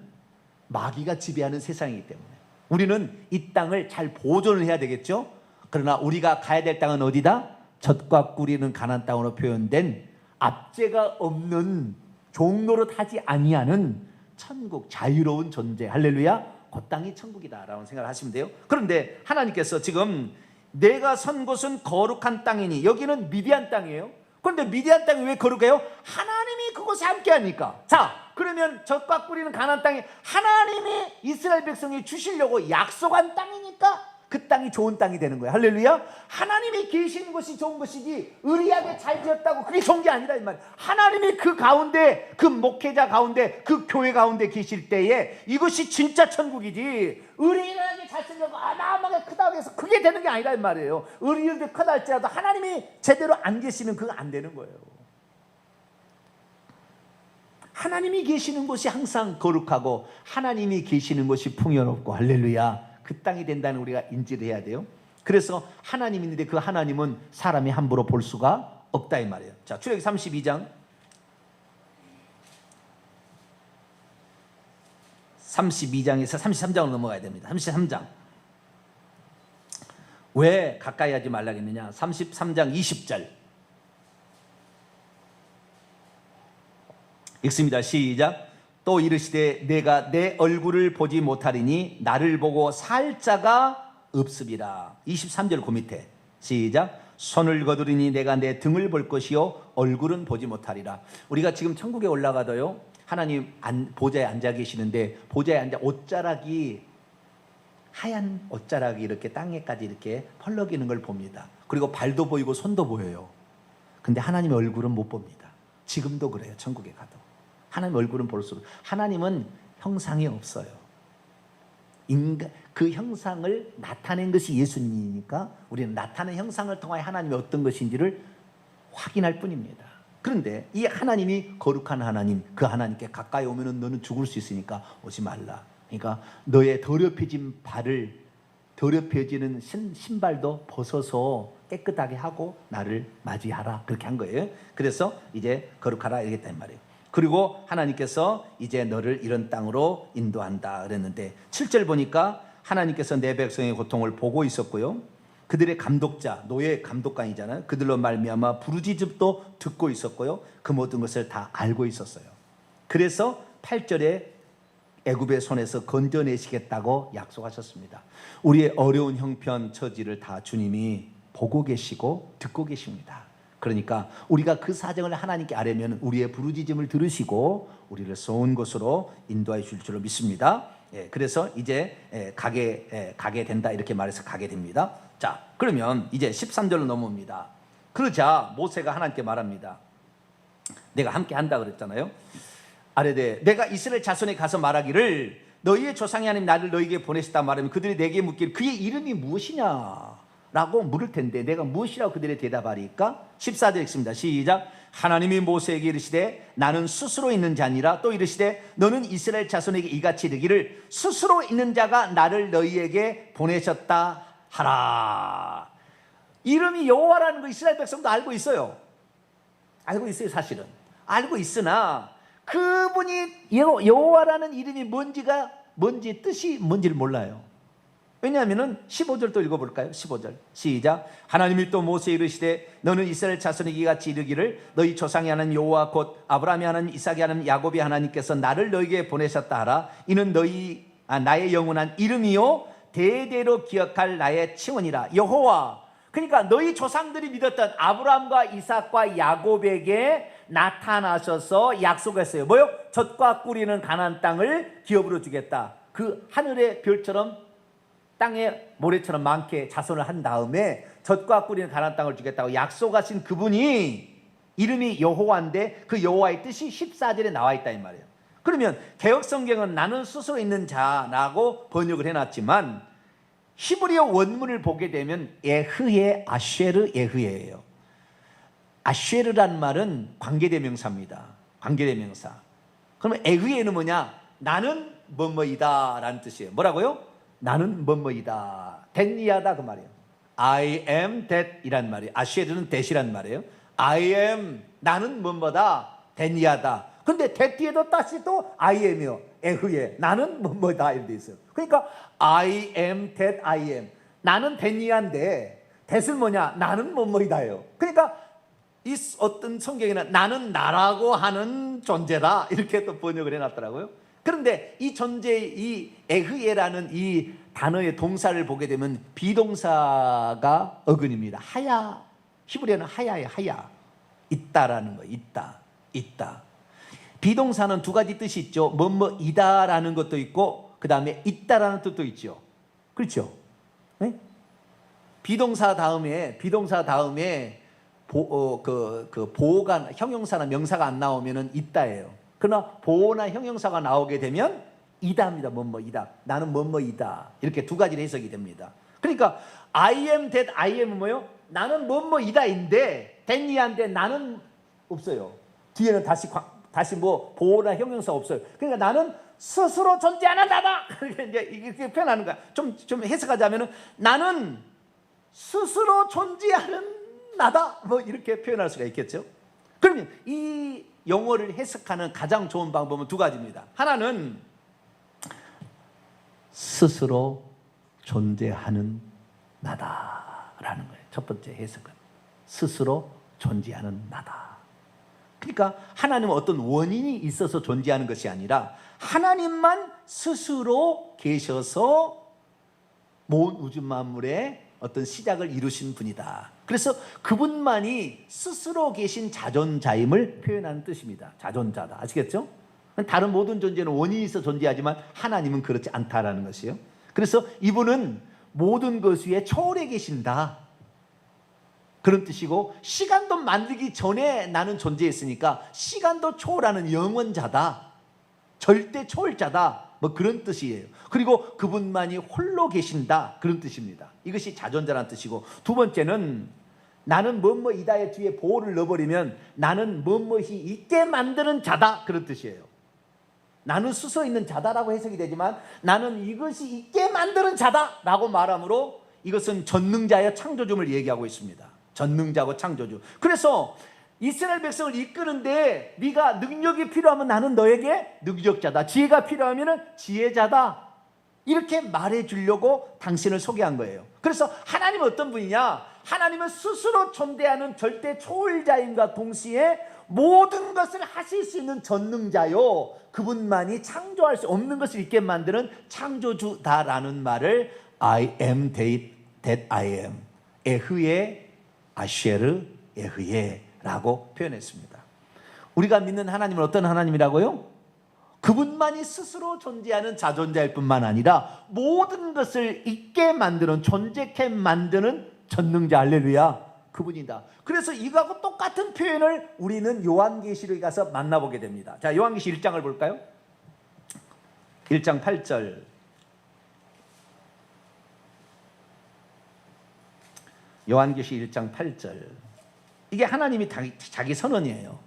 마귀가 지배하는 세상이기 때문에 우리는 이 땅을 잘 보존을 해야 되겠죠. 그러나 우리가 가야 될 땅은 어디다? 젖과 꿀이는 가나안 땅으로 표현된 압제가 없는, 종노릇 하지 아니하는 천국, 자유로운 존재, 할렐루야, 그 땅이 천국이다라고 생각을 하시면 돼요. 그런데 하나님께서 지금 내가 선 곳은 거룩한 땅이니, 여기는 미디안 땅이에요. 그런데 미디안 땅이 왜 거룩해요? 하나님이 그곳에 함께 하니까. 자, 그러면 젖과 꿀이는 가나안 땅에 하나님이 이스라엘 백성이 주시려고 약속한 땅이니까 그 땅이 좋은 땅이 되는 거예요. 할렐루야. 하나님이 계시는 것이 좋은 것이지 의리하게 잘 지었다고 그게 좋은 게 아니라 이 말이에요. 하나님이 그 가운데, 그 목회자 가운데, 그 교회 가운데 계실 때에 이것이 진짜 천국이지, 의리하게 잘 쓰려고 어마어마하게 크다고 해서 그게 되는 게 아니라 이 말이에요. 의리하게 크다 할지라도 하나님이 제대로 안 계시면 그거 안 되는 거예요. 하나님이 계시는 곳이 항상 거룩하고 하나님이 계시는 곳이 풍요롭고, 할렐루야, 그 땅이 된다는 우리가 인지를 해야 돼요. 그래서 하나님이 있는데 그 하나님은 사람이 함부로 볼 수가 없다 이 말이에요. 자, 출애굽기 32장 32장에서 33장으로 넘어가야 됩니다. 33장. 왜 가까이 하지 말라 했느냐? 33장 20절 읽습니다. 시작. 또 이르시되 내가 내 얼굴을 보지 못하리니 나를 보고 살 자가 없으리라. 23절 그 밑에 시작. 손을 거두리니 내가 내 등을 볼 것이요 얼굴은 보지 못하리라. 우리가 지금 천국에 올라가도요, 하나님 보좌에 앉아 계시는데 보좌에 앉아 옷자락이, 하얀 옷자락이 이렇게 땅에까지 이렇게 펄럭이는 걸 봅니다. 그리고 발도 보이고 손도 보여요. 근데 하나님의 얼굴은 못 봅니다. 지금도 그래요. 천국에 가도 하나님 얼굴은 볼수록, 하나님은 형상이 없어요. 그 형상을 나타낸 것이 예수님이니까 우리는 나타낸 형상을 통하여 하나님이 어떤 것인지를 확인할 뿐입니다. 그런데 이 하나님이 거룩한 하나님, 그 하나님께 가까이 오면 너는 죽을 수 있으니까 오지 말라. 그러니까 너의 더럽혀진 발을, 더럽혀지는 신발도 벗어서 깨끗하게 하고 나를 맞이하라, 그렇게 한 거예요. 그래서 이제 거룩하라 이랬단 말이에요. 그리고 하나님께서 이제 너를 이런 땅으로 인도한다 그랬는데 7절 보니까 하나님께서 내 백성의 고통을 보고 있었고요, 그들의 감독자, 노예 감독관이잖아요. 그들로 말미암아 부르짖음도 듣고 있었고요, 그 모든 것을 다 알고 있었어요. 그래서 8절에 애굽의 손에서 건져내시겠다고 약속하셨습니다. 우리의 어려운 형편 처지를 다 주님이 보고 계시고 듣고 계십니다. 그러니까 우리가 그 사정을 하나님께 아뢰면 우리의 부르짖음을 들으시고 우리를 좋은 곳으로 인도해 줄 줄로 믿습니다. 그래서 이제 가게 된다 이렇게 말해서 가게 됩니다. 자, 그러면 이제 13절로 넘어옵니다. 그러자 모세가 하나님께 말합니다. 내가 함께 한다 그랬잖아요. 아뢰되 내가 이스라엘 자손에 가서 말하기를 너희의 조상의 하나님 나를 너희에게 보내셨다 말하면 그들이 내게 묻기를 그의 이름이 무엇이냐 라고 물을 텐데 내가 무엇이라고 그들의 대답하리까? 14절 읽습니다. 시작. 하나님이 모세에게 이르시되 나는 스스로 있는 자 아니라, 또 이르시되 너는 이스라엘 자손에게 이같이 이르기를 스스로 있는 자가 나를 너희에게 보내셨다 하라. 이름이 여호와라는 거 이스라엘 백성도 알고 있어요. 알고 있어요. 사실은 알고 있으나 그분이 여호와라는 이름이 뭔지 뜻이 뭔지를 몰라요. 왜냐하면 15절 또 읽어볼까요? 15절 시작. 하나님이 또 모세에 이르시되 너는 이스라엘 자손에게 이같이 이르기를 너희 조상이 하는 여호와 곧 아브라함이 하는 이삭이 하는 야곱이 하나님께서 나를 너희에게 보내셨다 하라. 이는 나의 영원한 이름이요 대대로 기억할 나의 치원이라. 여호와, 그러니까 너희 조상들이 믿었던 아브라함과 이삭과 야곱에게 나타나셔서 약속했어요. 뭐요? 젖과 꿀이는 가나안 땅을 기업으로 주겠다. 그 하늘의 별처럼 땅에 모래처럼 많게 자손을 한 다음에 젖과 꿀이는 가나안 땅을 주겠다고 약속하신 그분이 이름이 여호와인데 그 여호와의 뜻이 14절에 나와 있다 이 말이에요. 그러면 개역성경은 나는 스스로 있는 자라고 번역을 해놨지만 히브리어 원문을 보게 되면 에흐에 아쉐르 에흐에예요. 아쉐르란 말은 관계대명사입니다. 관계대명사. 그러면 에흐에는 뭐냐? 나는 뭐뭐이다 라는 뜻이에요. 뭐라고요? 나는 뭐뭐이다. that이다 그 말이에요. I am that 이란 말이에요. 아쉐르는 that이란 말이에요. I am, 나는 뭐뭐다. that이다. 근데 that에도 다시 또 I am이요. 에흐에 나는 뭐뭐다 이렇게 돼 있어요. 그러니까 I am that I am. 나는 that이한데 that은 뭐냐? 나는 뭐뭐이다예요. 그러니까 이 어떤 성경에는 나는 나라고 하는 존재다 이렇게 또 번역을 해놨더라고요. 그런데 이 존재, 이 에흐에라는 이 단어의 동사를 보게 되면 비동사가 어근입니다. 히브리어는 하야예요. 하야. 있다라는 거예요. 있다. 비동사는 두 가지 뜻이 있죠. 뭐뭐이다라는 것도 있고 그 다음에 있다라는 뜻도 있죠. 그렇죠? 네? 비동사 다음에 보호가 형용사나 명사가 안 나오면은 있다예요. 그러나 보호나 형용사가 나오게 되면 이다입니다. 뭐뭐이다. 나는 뭐뭐이다. 이렇게 두 가지로 해석이 됩니다. 그러니까 I am that I am은 뭐요? 나는 뭐뭐이다인데 that이한데 나는 없어요. 뒤에는 다시 뭐 보호나 형용사 없어요. 그러니까 나는 스스로 존재하는 나다. 이렇게 표현하는 거야. 좀 해석하자면은 나는 스스로 존재하는 나다. 뭐 이렇게 표현할 수가 있겠죠. 그러면 이 영어를 해석하는 가장 좋은 방법은 두 가지입니다. 하나는 스스로 존재하는 나다라는 거예요. 첫 번째 해석은 스스로 존재하는 나다. 그러니까 하나님은 어떤 원인이 있어서 존재하는 것이 아니라 하나님만 스스로 계셔서 모든 우주 만물의 어떤 시작을 이루신 분이다. 그래서 그분만이 스스로 계신 자존자임을 표현하는 뜻입니다. 자존자다. 아시겠죠? 다른 모든 존재는 원인이 있어 존재하지만 하나님은 그렇지 않다라는 것이에요. 그래서 이분은 모든 것 위에 초월해 계신다. 그런 뜻이고 시간도 만들기 전에 나는 존재했으니까 시간도 초월하는 영원자다. 절대 초월자다. 뭐 그런 뜻이에요. 그리고 그분만이 홀로 계신다. 그런 뜻입니다. 이것이 자존자라는 뜻이고 두 번째는 나는 뭐뭐이다의 뒤에 보호를 넣어버리면 나는 뭐뭐이 있게 만드는 자다. 그런 뜻이에요. 나는 스스로 있는 자다라고 해석이 되지만 나는 이것이 있게 만드는 자다라고 말하므로 이것은 전능자의 창조주를 얘기하고 있습니다. 전능자고 창조주. 그래서 이스라엘 백성을 이끄는데 네가 능력이 필요하면 나는 너에게 능력자다. 지혜가 필요하면 지혜자다. 이렇게 말해주려고 당신을 소개한 거예요. 그래서 하나님은 어떤 분이냐? 하나님은 스스로 존재하는 절대 초월자임과 동시에 모든 것을 하실 수 있는 전능자요. 그분만이 창조할 수 없는 것을 있게 만드는 창조주다라는 말을 I am that I am. 에흐에 아쉐르 에흐에 라고 표현했습니다. 우리가 믿는 하나님은 어떤 하나님이라고요? 그분만이 스스로 존재하는 자존자일 뿐만 아니라 모든 것을 있게 만드는 존재케 만드는 전능자. 할렐루야. 그분이다. 그래서 이거하고 똑같은 표현을 우리는 요한계시록에 가서 만나보게 됩니다. 자, 요한계시 1장을 볼까요? 1장 8절. 요한계시 1장 8절. 이게 하나님이 자기 선언이에요.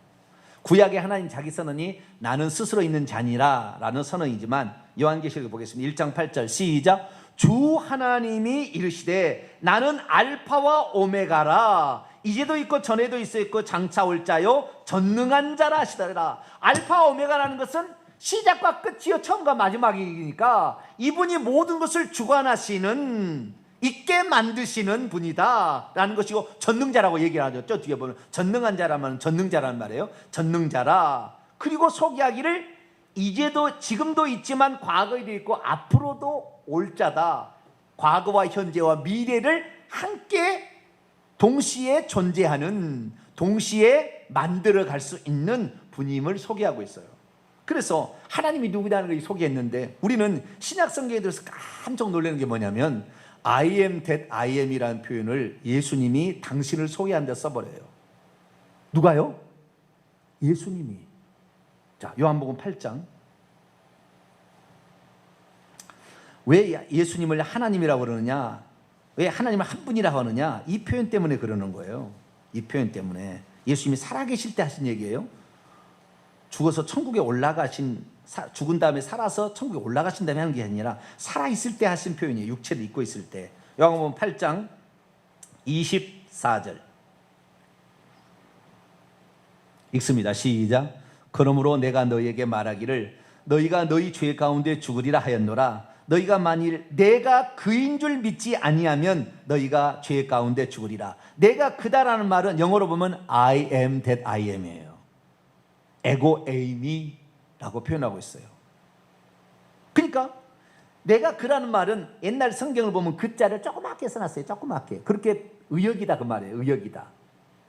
구약의 하나님 자기 선언이 나는 스스로 있는 자니라 라는 선언이지만 요한계시록을 보겠습니다. 1장 8절 시작. 주 하나님이 이르시되 나는 알파와 오메가라. 이제도 있고 전에도 있었고 장차 올 자요 전능한 자라 하시더라. 알파 오메가라는 것은 시작과 끝이요 처음과 마지막이니까 이분이 모든 것을 주관하시는 있게 만드시는 분이다 라는 것이고 전능자라고 얘기를 하죠. 저 뒤에 보면 전능한 자라면 전능자라는 말이에요. 전능자라. 그리고 소개하기를 이제도 지금도 있지만 과거에도 있고 앞으로도 올 자다. 과거와 현재와 미래를 함께 동시에 존재하는, 동시에 만들어갈 수 있는 분임을 소개하고 있어요. 그래서 하나님이 누구냐는 걸 소개했는데 우리는 신약 성경에 들어서 깜짝 놀라는 게 뭐냐면 I am that I am 이라는 표현을 예수님이 당신을 소개한 데 써버려요. 누가요? 예수님이. 자, 요한복음 8장. 왜 예수님을 하나님이라고 그러느냐? 왜 하나님을 한 분이라고 하느냐? 이 표현 때문에 그러는 거예요. 이 표현 때문에. 예수님이 살아계실 때 하신 얘기예요. 죽어서 천국에 올라가신, 죽은 다음에 살아서 천국에 올라가신 다음에 하는 게 아니라 살아있을 때 하신 표현이에요. 육체를 입고 있을 때. 요한복음 8장 24절 읽습니다. 시작. 그러므로 내가 너희에게 말하기를 너희가 너희 죄 가운데 죽으리라 하였노라. 너희가 만일 내가 그인 줄 믿지 아니하면 너희가 죄 가운데 죽으리라. 내가 그다라는 말은 영어로 보면 I am that I am이에요. 에고 에이미 라고 표현하고 있어요. 그러니까 내가 그라는 말은 옛날 성경을 보면 그자를 조그맣게 써놨어요. 조그맣게. 그렇게 의역이다 그 말이에요. 의역이다.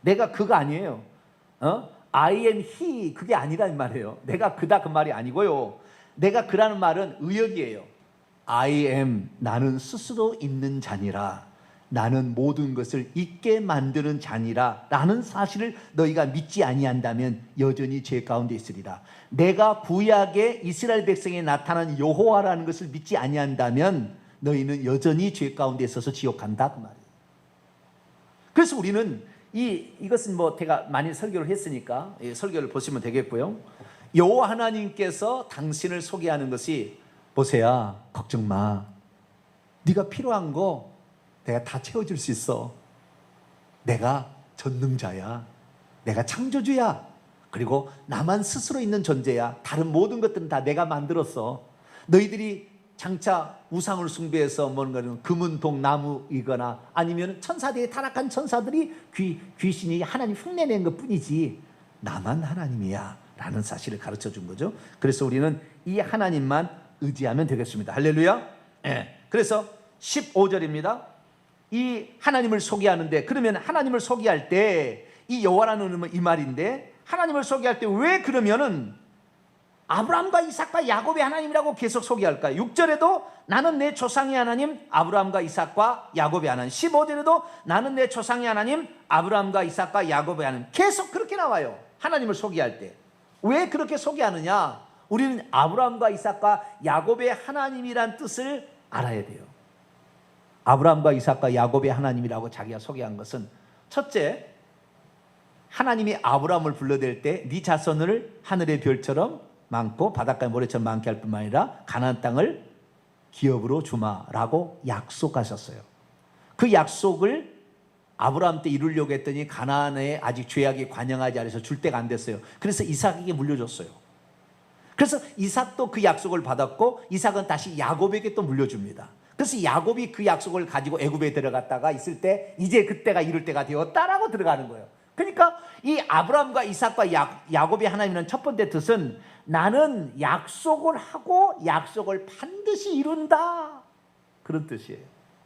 내가 그가 아니에요. I am he 그게 아니란 말이에요. 내가 그다 그 말이 아니고요. 내가 그라는 말은 의역이에요. I am 나는 스스로 있는 자니라. 나는 모든 것을 있게 만드는 자니라 라는 사실을 너희가 믿지 아니한다면 여전히 죄 가운데 있으리라. 내가 구약의 이스라엘 백성에 나타난 여호와라는 것을 믿지 아니한다면 너희는 여전히 죄 가운데 있어서 지옥 간다 그 말이에요. 그래서 우리는 이것은 뭐 제가 많이 설교를 했으니까 설교를 보시면 되겠고요. 여호와 하나님께서 당신을 소개하는 것이 보세요. 걱정 마. 네가 필요한 거 내가 다 채워줄 수 있어. 내가 전능자야. 내가 창조주야. 그리고 나만 스스로 있는 존재야. 다른 모든 것들은 다 내가 만들었어. 너희들이 장차 우상을 숭배해서 뭔가는 금은 동 나무이거나 아니면 천사들이 타락한 천사들이 귀신이 하나님 흉내낸 것 뿐이지 나만 하나님이야 라는 사실을 가르쳐 준 거죠. 그래서 우리는 이 하나님만 의지하면 되겠습니다. 할렐루야. 네. 그래서 15절입니다. 이 하나님을 소개하는데, 그러면 하나님을 소개할 때 이 여호와라는 이 말인데, 하나님을 소개할 때 왜 그러면은 아브라함과 이삭과 야곱의 하나님이라고 계속 소개할까요? 6절에도 나는 내 조상의 하나님 아브라함과 이삭과 야곱의 하나님, 15절에도 나는 내 조상의 하나님 아브라함과 이삭과 야곱의 하나님, 계속 그렇게 나와요. 하나님을 소개할 때. 왜 그렇게 소개하느냐? 우리는 아브라함과 이삭과 야곱의 하나님이란 뜻을 알아야 돼요. 아브라함과 이삭과 야곱의 하나님이라고 자기가 소개한 것은, 첫째, 하나님이 아브라함을 불러댈 때 네 자손을 하늘의 별처럼 많고 바닷가의 모래처럼 많게 할 뿐만 아니라 가나안 땅을 기업으로 주마라고 약속하셨어요. 그 약속을 아브라함 때 이루려고 했더니 가나안에 아직 죄악이 관영하지 않아서 줄 때가 안 됐어요. 그래서 이삭에게 물려줬어요. 그래서 이삭도 그 약속을 받았고 이삭은 다시 야곱에게 또 물려줍니다. 그래서 야곱이 그 약속을 가지고 애굽에 들어갔다가 있을 때 이제 그때가 이룰 때가 되었다라고 들어가는 거예요. 그러니까 이 아브라함과 이삭과 야곱의 하나님이라는 첫 번째 뜻은 나는 약속을 하고 약속을 반드시 이룬다, 그런 뜻이에요.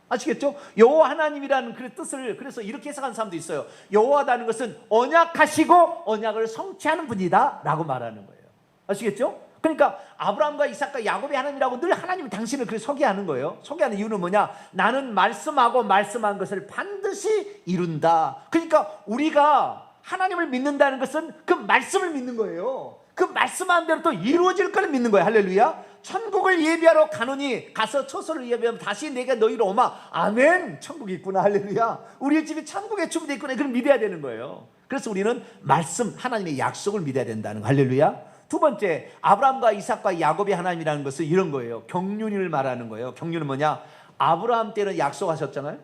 아시겠죠? 여호와 하나님이라는 그 뜻을 그래서 이렇게 해석하는 사람도 있어요. 여호와라는 것은 언약하시고 언약을 성취하는 분이다 라고 말하는 거예요. 아시겠죠? 그러니까 아브라함과 이삭과 야곱의 하나님이라고 늘 하나님이 당신을 그렇게 소개하는 거예요. 소개하는 이유는 뭐냐? 나는 말씀하고 말씀한 것을 반드시 이룬다. 그러니까 우리가 하나님을 믿는다는 것은 그 말씀을 믿는 거예요. 그 말씀한 대로 또 이루어질 걸 믿는 거예요. 할렐루야. 천국을 예비하러 가노니 가서 처소를 예비하면 다시 내가 너희로 오마. 아멘. 천국이 있구나. 할렐루야. 우리 집이 천국에 준비되어 있구나. 그걸 믿어야 되는 거예요. 그래서 우리는 말씀, 하나님의 약속을 믿어야 된다는 거. 할렐루야. 두 번째, 아브라함과 이삭과 야곱의 하나님이라는 것은 이런 거예요. 경륜을 말하는 거예요. 경륜은 뭐냐? 아브라함 때는 약속하셨잖아요.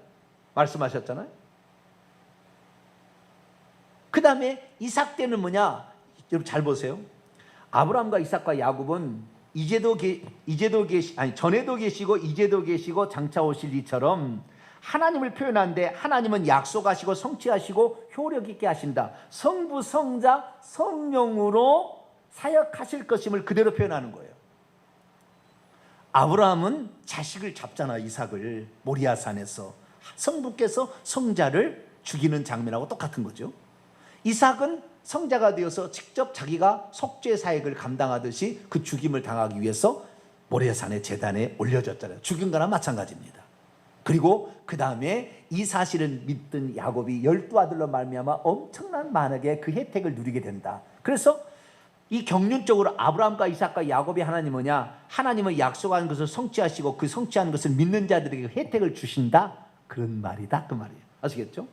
말씀하셨잖아요. 그 다음에 이삭 때는 뭐냐? 여러분 잘 보세요. 아브라함과 이삭과 야곱은 전에도 계시고 이제도 계시고 장차 오실 이처럼 하나님을 표현하는데, 하나님은 약속하시고 성취하시고 효력 있게 하신다. 성부, 성자, 성령으로 사역하실 것임을 그대로 표현하는 거예요. 아브라함은 자식을 잡잖아요. 이삭을 모리아산에서 성부께서 성자를 죽이는 장면하고 똑같은 거죠. 이삭은 성자가 되어서 직접 자기가 속죄 사역을 감당하듯이 그 죽임을 당하기 위해서 모리아산의 제단에 올려졌잖아요. 죽인 거나 마찬가지입니다. 그리고 그 다음에 이 사실을 믿던 야곱이 12아들로 말미암아 엄청난 만하게 그 혜택을 누리게 된다. 그래서 이 경륜적으로 아브라함과 이삭과 야곱의 하나님 뭐냐? 하나님은 약속한 것을 성취하시고 그 성취하는 것을 믿는 자들에게 혜택을 주신다, 그런 말이다 그 말이에요. 아시겠죠?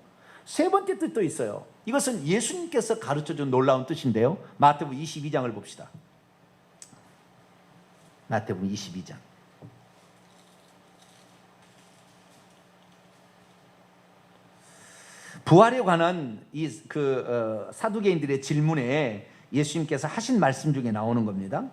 세 번째 뜻도 있어요. 이것은 예수님께서 가르쳐준 놀라운 뜻인데요. 마태복음 22장을 봅시다. 마태복음 22장. 부활에 관한 사두개인들의 질문에 예수님께서 하신 말씀 중에 나오는 겁니다.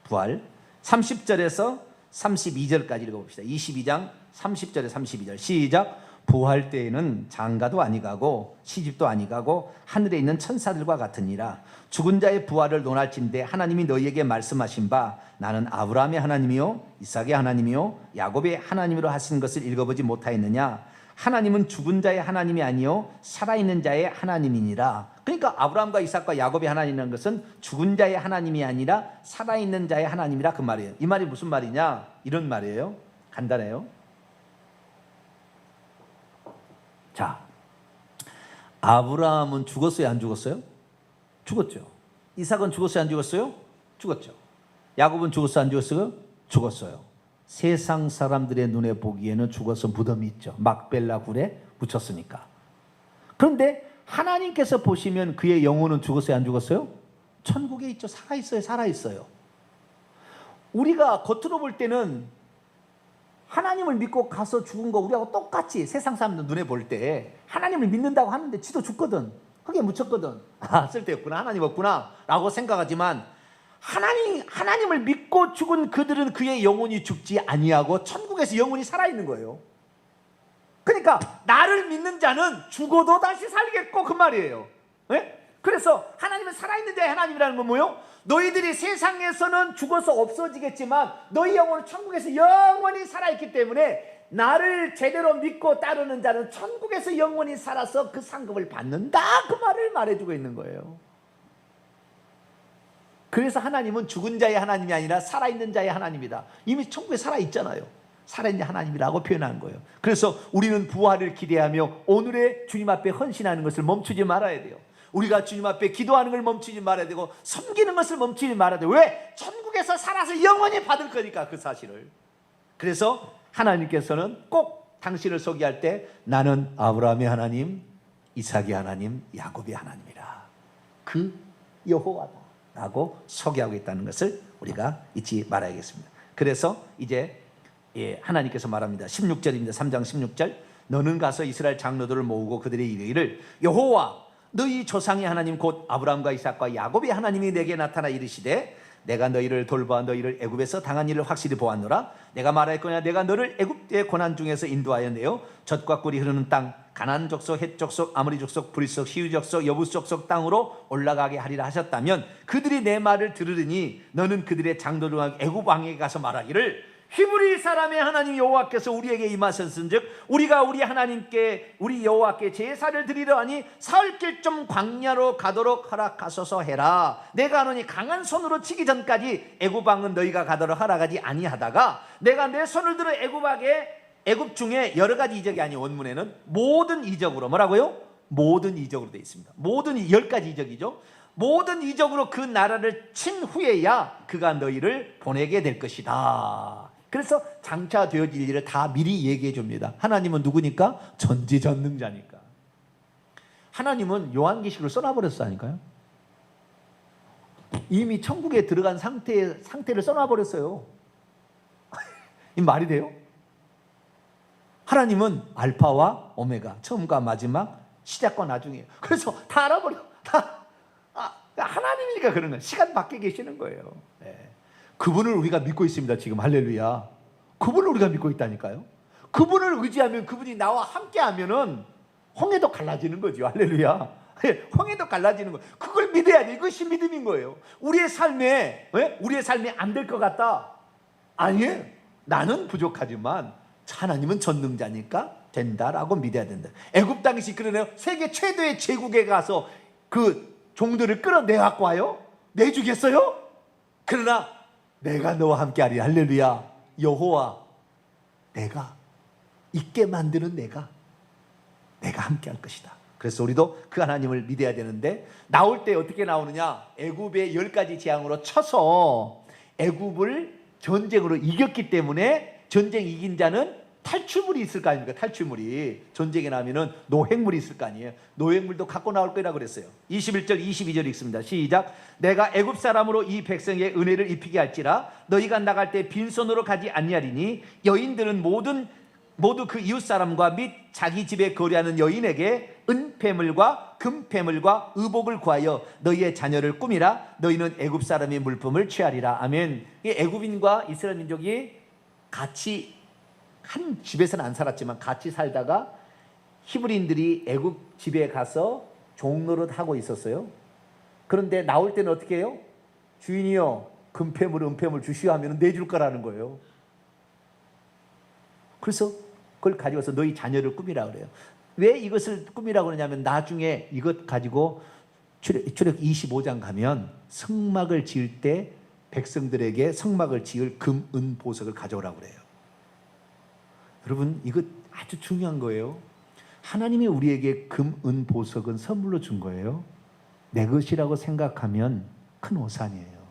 부활 30절에서 32절까지 읽어봅시다. 22장 30절에 32절 시작. 부활 때에는 장가도 아니가고 시집도 아니가고 하늘에 있는 천사들과 같으니라. 죽은 자의 부활을 논할진대 하나님이 너희에게 말씀하신 바 나는 아브라함의 하나님이요 이삭의 하나님이요 야곱의 하나님으로 하신 것을 읽어보지 못하였느냐. 하나님은 죽은 자의 하나님이 아니요 살아있는 자의 하나님이니라. 그러니까 아브라함과 이삭과 야곱의 하나님이라는 것은 죽은 자의 하나님이 아니라 살아있는 자의 하나님이라 그 말이에요. 이 말이 무슨 말이냐? 이런 말이에요. 간단해요. 자, 아브라함은 죽었어요, 안 죽었어요? 죽었죠. 이삭은 죽었어요, 안 죽었어요? 죽었죠. 야곱은 죽었어요, 안 죽었어요? 죽었어요. 세상 사람들의 눈에 보기에는 죽어서 무덤이 있죠. 막벨라 굴에 묻혔으니까. 그런데 하나님께서 보시면 그의 영혼은 죽었어요, 안 죽었어요? 천국에 있죠. 살아있어요, 살아있어요. 우리가 겉으로 볼 때는 하나님을 믿고 가서 죽은 거 우리하고 똑같이 세상 사람들 눈에 볼 때 하나님을 믿는다고 하는데 지도 죽거든. 흙에 묻혔거든. 아, 쓸데없구나, 하나님 없구나 라고 생각하지만 하나님을 믿고 죽은 그들은 그의 영혼이 죽지 아니하고 천국에서 영혼이 살아있는 거예요. 그러니까 나를 믿는 자는 죽어도 다시 살겠고 그 말이에요. 네? 그래서 하나님은 살아있는 자의 하나님이라는 건 뭐예요? 너희들이 세상에서는 죽어서 없어지겠지만 너희 영혼은 천국에서 영원히 살아있기 때문에 나를 제대로 믿고 따르는 자는 천국에서 영원히 살아서 그 상급을 받는다, 그 말을 말해주고 있는 거예요. 그래서 하나님은 죽은 자의 하나님이 아니라 살아있는 자의 하나님이다. 이미 천국에 살아있잖아요. 살아있는 하나님이라고 표현한 거예요. 그래서 우리는 부활을 기대하며 오늘의 주님 앞에 헌신하는 것을 멈추지 말아야 돼요. 우리가 주님 앞에 기도하는 걸 멈추지 말아야 되고 섬기는 것을 멈추지 말아야 돼요. 왜? 천국에서 살아서 영원히 받을 거니까, 그 사실을. 그래서 하나님께서는 꼭 당신을 소개할 때 나는 아브라함의 하나님, 이삭의 하나님, 야곱의 하나님이라, 그 여호와다 라고 소개하고 있다는 것을 우리가 잊지 말아야겠습니다. 그래서 이제 하나님께서 말합니다. 16절입니다. 3장 16절. 너는 가서 이스라엘 장로들을 모으고 그들의 이르기를 여호와 너희 조상의 하나님 곧 아브라함과 이삭과 야곱의 하나님이 내게 나타나 이르시되 내가 너희를 돌보아 너희를 애굽에서 당한 일을 확실히 보았노라. 내가 말하였거냐 내가 너를 애굽의 고난 중에서 인도하여 내어 젖과 꿀이 흐르는 땅 가나안 족속, 헷 족속, 아모리 족속, 브리속, 히위 족속, 여부스 족속 땅으로 올라가게 하리라 하셨다면 그들이 내 말을 들으리니 너는 그들의 장로들과 애굽 왕에게 가서 말하기를 히브리 사람의 하나님 여호와께서 우리에게 임하셨은즉 우리가 우리 하나님께 우리 여호와께 제사를 드리려 하니 사흘길 좀 광야로 가도록 허락하소서 해라. 내가 하노니 강한 손으로 치기 전까지 애굽 왕은 너희가 가도록 허락하지 아니하다가 내가 내 손을 들어 애굽 중에 여러 가지 이적이 아니 원문에는 모든 이적으로 뭐라고요? 모든 이적으로 되어 있습니다. 모든 10가지 이적이죠. 모든 이적으로 그 나라를 친 후에야 그가 너희를 보내게 될 것이다. 그래서 장차 되어질 일을 다 미리 얘기해 줍니다. 하나님은 누구니까? 전지전능자니까. 하나님은 요한계시록을 써놔버렸다니까요. 이미 천국에 들어간 상태를 써놔버렸어요. 이 말이 돼요? 하나님은 알파와 오메가, 처음과 마지막, 시작과 나중이에요. 그래서 다 알아버려. 하나님이니까 그런 거예요. 시간 밖에 계시는 거예요. 네. 그분을 우리가 믿고 있습니다. 지금 할렐루야. 그분을 우리가 믿고 있다니까요. 그분을 의지하면, 그분이 나와 함께하면은 홍해도 갈라지는 거죠. 할렐루야. 홍해도 갈라지는 거예요. 그걸 믿어야 돼. 이것이 믿음인 거예요. 우리의 삶에 안 될 것 같다. 아니에요. 나는 부족하지만 하나님은 전능자니까 된다라고 믿어야 된다. 애굽 당시 그러네요. 세계 최대의 제국에 가서 그 종들을 끌어내 갖고 와요. 내주겠어요? 그러나 내가 너와 함께하리. 할렐루야. 여호와, 내가 있게 만드는 내가 함께할 것이다. 그래서 우리도 그 하나님을 믿어야 되는데, 나올 때 어떻게 나오느냐? 애굽의 10가지 재앙으로 쳐서 애굽을 전쟁으로 이겼기 때문에 전쟁 이긴 자는 탈출물이 있을 거 아닙니까? 탈출물이 전쟁에 나면은 노획물이 있을 거 아니에요. 노획물도 갖고 나올 거라고 그랬어요. 21절 22절 읽습니다. 시작. 내가 애굽 사람으로 이 백성에게 은혜를 입히게 할지라 너희가 나갈 때 빈손으로 가지 아니하리니 여인들은 모두 그 이웃 사람과 및 자기 집에 거래하는 여인에게 은폐물과 금폐물과 의복을 구하여 너희의 자녀를 꾸미라. 너희는 애굽 사람의 물품을 취하리라. 아멘. 애굽인과 이스라엘 민족이 같이 한 집에서는 안 살았지만 같이 살다가 히브리인들이 애굽 집에 가서 종노릇 하고 있었어요. 그런데 나올 때는 어떻게 해요? 주인이요, 금폐물 은폐물 주시오 하면 내줄 거라는 거예요. 그래서 그걸 가지고서 너희 자녀를 꾸미라 그래요. 왜 이것을 꾸미라고 그러냐면 나중에 이것 가지고 출애굽 25장 가면 성막을 지을 때 백성들에게 성막을 지을 금, 은, 보석을 가져오라고 그래요. 여러분 이거 아주 중요한 거예요. 하나님이 우리에게 금, 은, 보석은 선물로 준 거예요. 내 것이라고 생각하면 큰 오산이에요.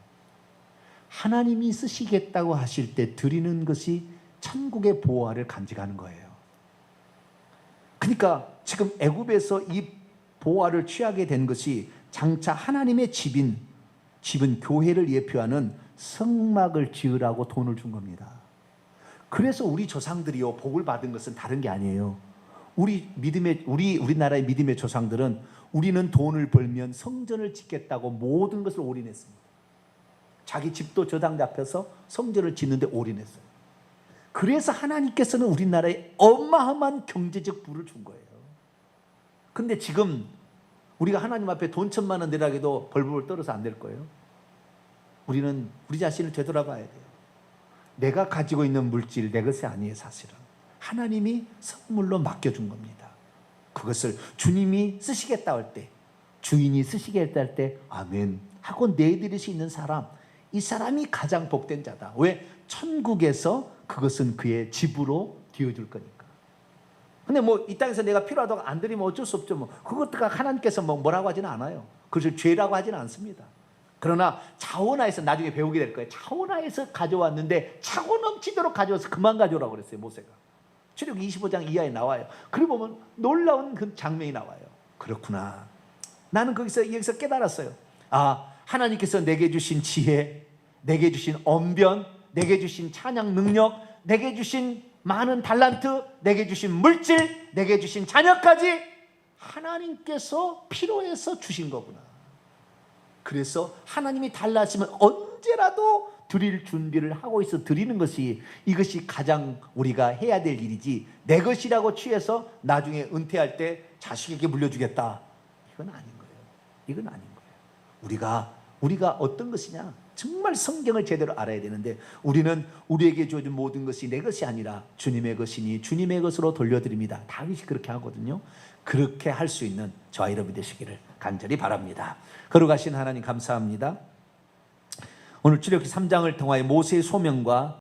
하나님이 쓰시겠다고 하실 때 드리는 것이 천국의 보화를 간직하는 거예요. 그러니까 지금 애굽에서 이 보화를 취하게 된 것이 장차 하나님의 집은 교회를 예표하는 성막을 지으라고 돈을 준 겁니다. 그래서 우리 조상들이요 복을 받은 것은 다른 게 아니에요. 우리나라의 믿음의 조상들은 우리는 돈을 벌면 성전을 짓겠다고 모든 것을 올인했습니다. 자기 집도 저당 잡혀서 성전을 짓는데 올인했어요. 그래서 하나님께서는 우리나라에 어마어마한 경제적 부를 준 거예요. 근데 지금 우리가 하나님 앞에 돈 1,000만 원 내라 해도 벌벌 떨어서 안 될 거예요. 우리는 우리 자신을 되돌아봐야 돼요. 내가 가지고 있는 물질 내 것이 아니에요. 사실은 하나님이 선물로 맡겨준 겁니다. 그것을 주님이 쓰시겠다 할 때, 주인이 쓰시겠다 할 때 아멘 하고 내드릴 수 있는 사람, 이 사람이 가장 복된 자다. 왜? 천국에서 그것은 그의 집으로 뒤어줄 거니까. 근데 뭐 이 땅에서 내가 필요하다고 안 드리면 어쩔 수 없죠. 그것가 하나님께서 뭐라고 하지는 않아요. 그것을 죄라고 하지는 않습니다. 그러나 차원하에서 나중에 배우게 될 거예요. 차원하에서 가져왔는데 차고 넘치도록 가져와서 그만 가져오라고 그랬어요. 모세가. 출애굽 25장 이하에 나와요. 그리고 보면 놀라운 그 장면이 나와요. 그렇구나. 나는 여기서 깨달았어요. 아, 하나님께서 내게 주신 지혜, 내게 주신 언변, 내게 주신 찬양 능력, 내게 주신 많은 달란트, 내게 주신 물질, 내게 주신 자녀까지 하나님께서 필요해서 주신 거구나. 그래서 하나님이 달라지면 언제라도 드릴 준비를 하고 있어 드리는 것이, 이것이 가장 우리가 해야 될 일이지, 내 것이라고 취해서 나중에 은퇴할 때 자식에게 물려주겠다, 이건 아닌 거예요. 이건 아닌 거예요. 우리가 어떤 것이냐, 정말 성경을 제대로 알아야 되는데, 우리는 우리에게 주어진 모든 것이 내 것이 아니라 주님의 것이니 주님의 것으로 돌려드립니다. 다윗이 그렇게 하거든요. 그렇게 할 수 있는 저와 여러분이 되시기를 간절히 바랍니다. 거룩하신 하나님 감사합니다. 오늘 출애굽기 3장을 통하여 모세의 소명과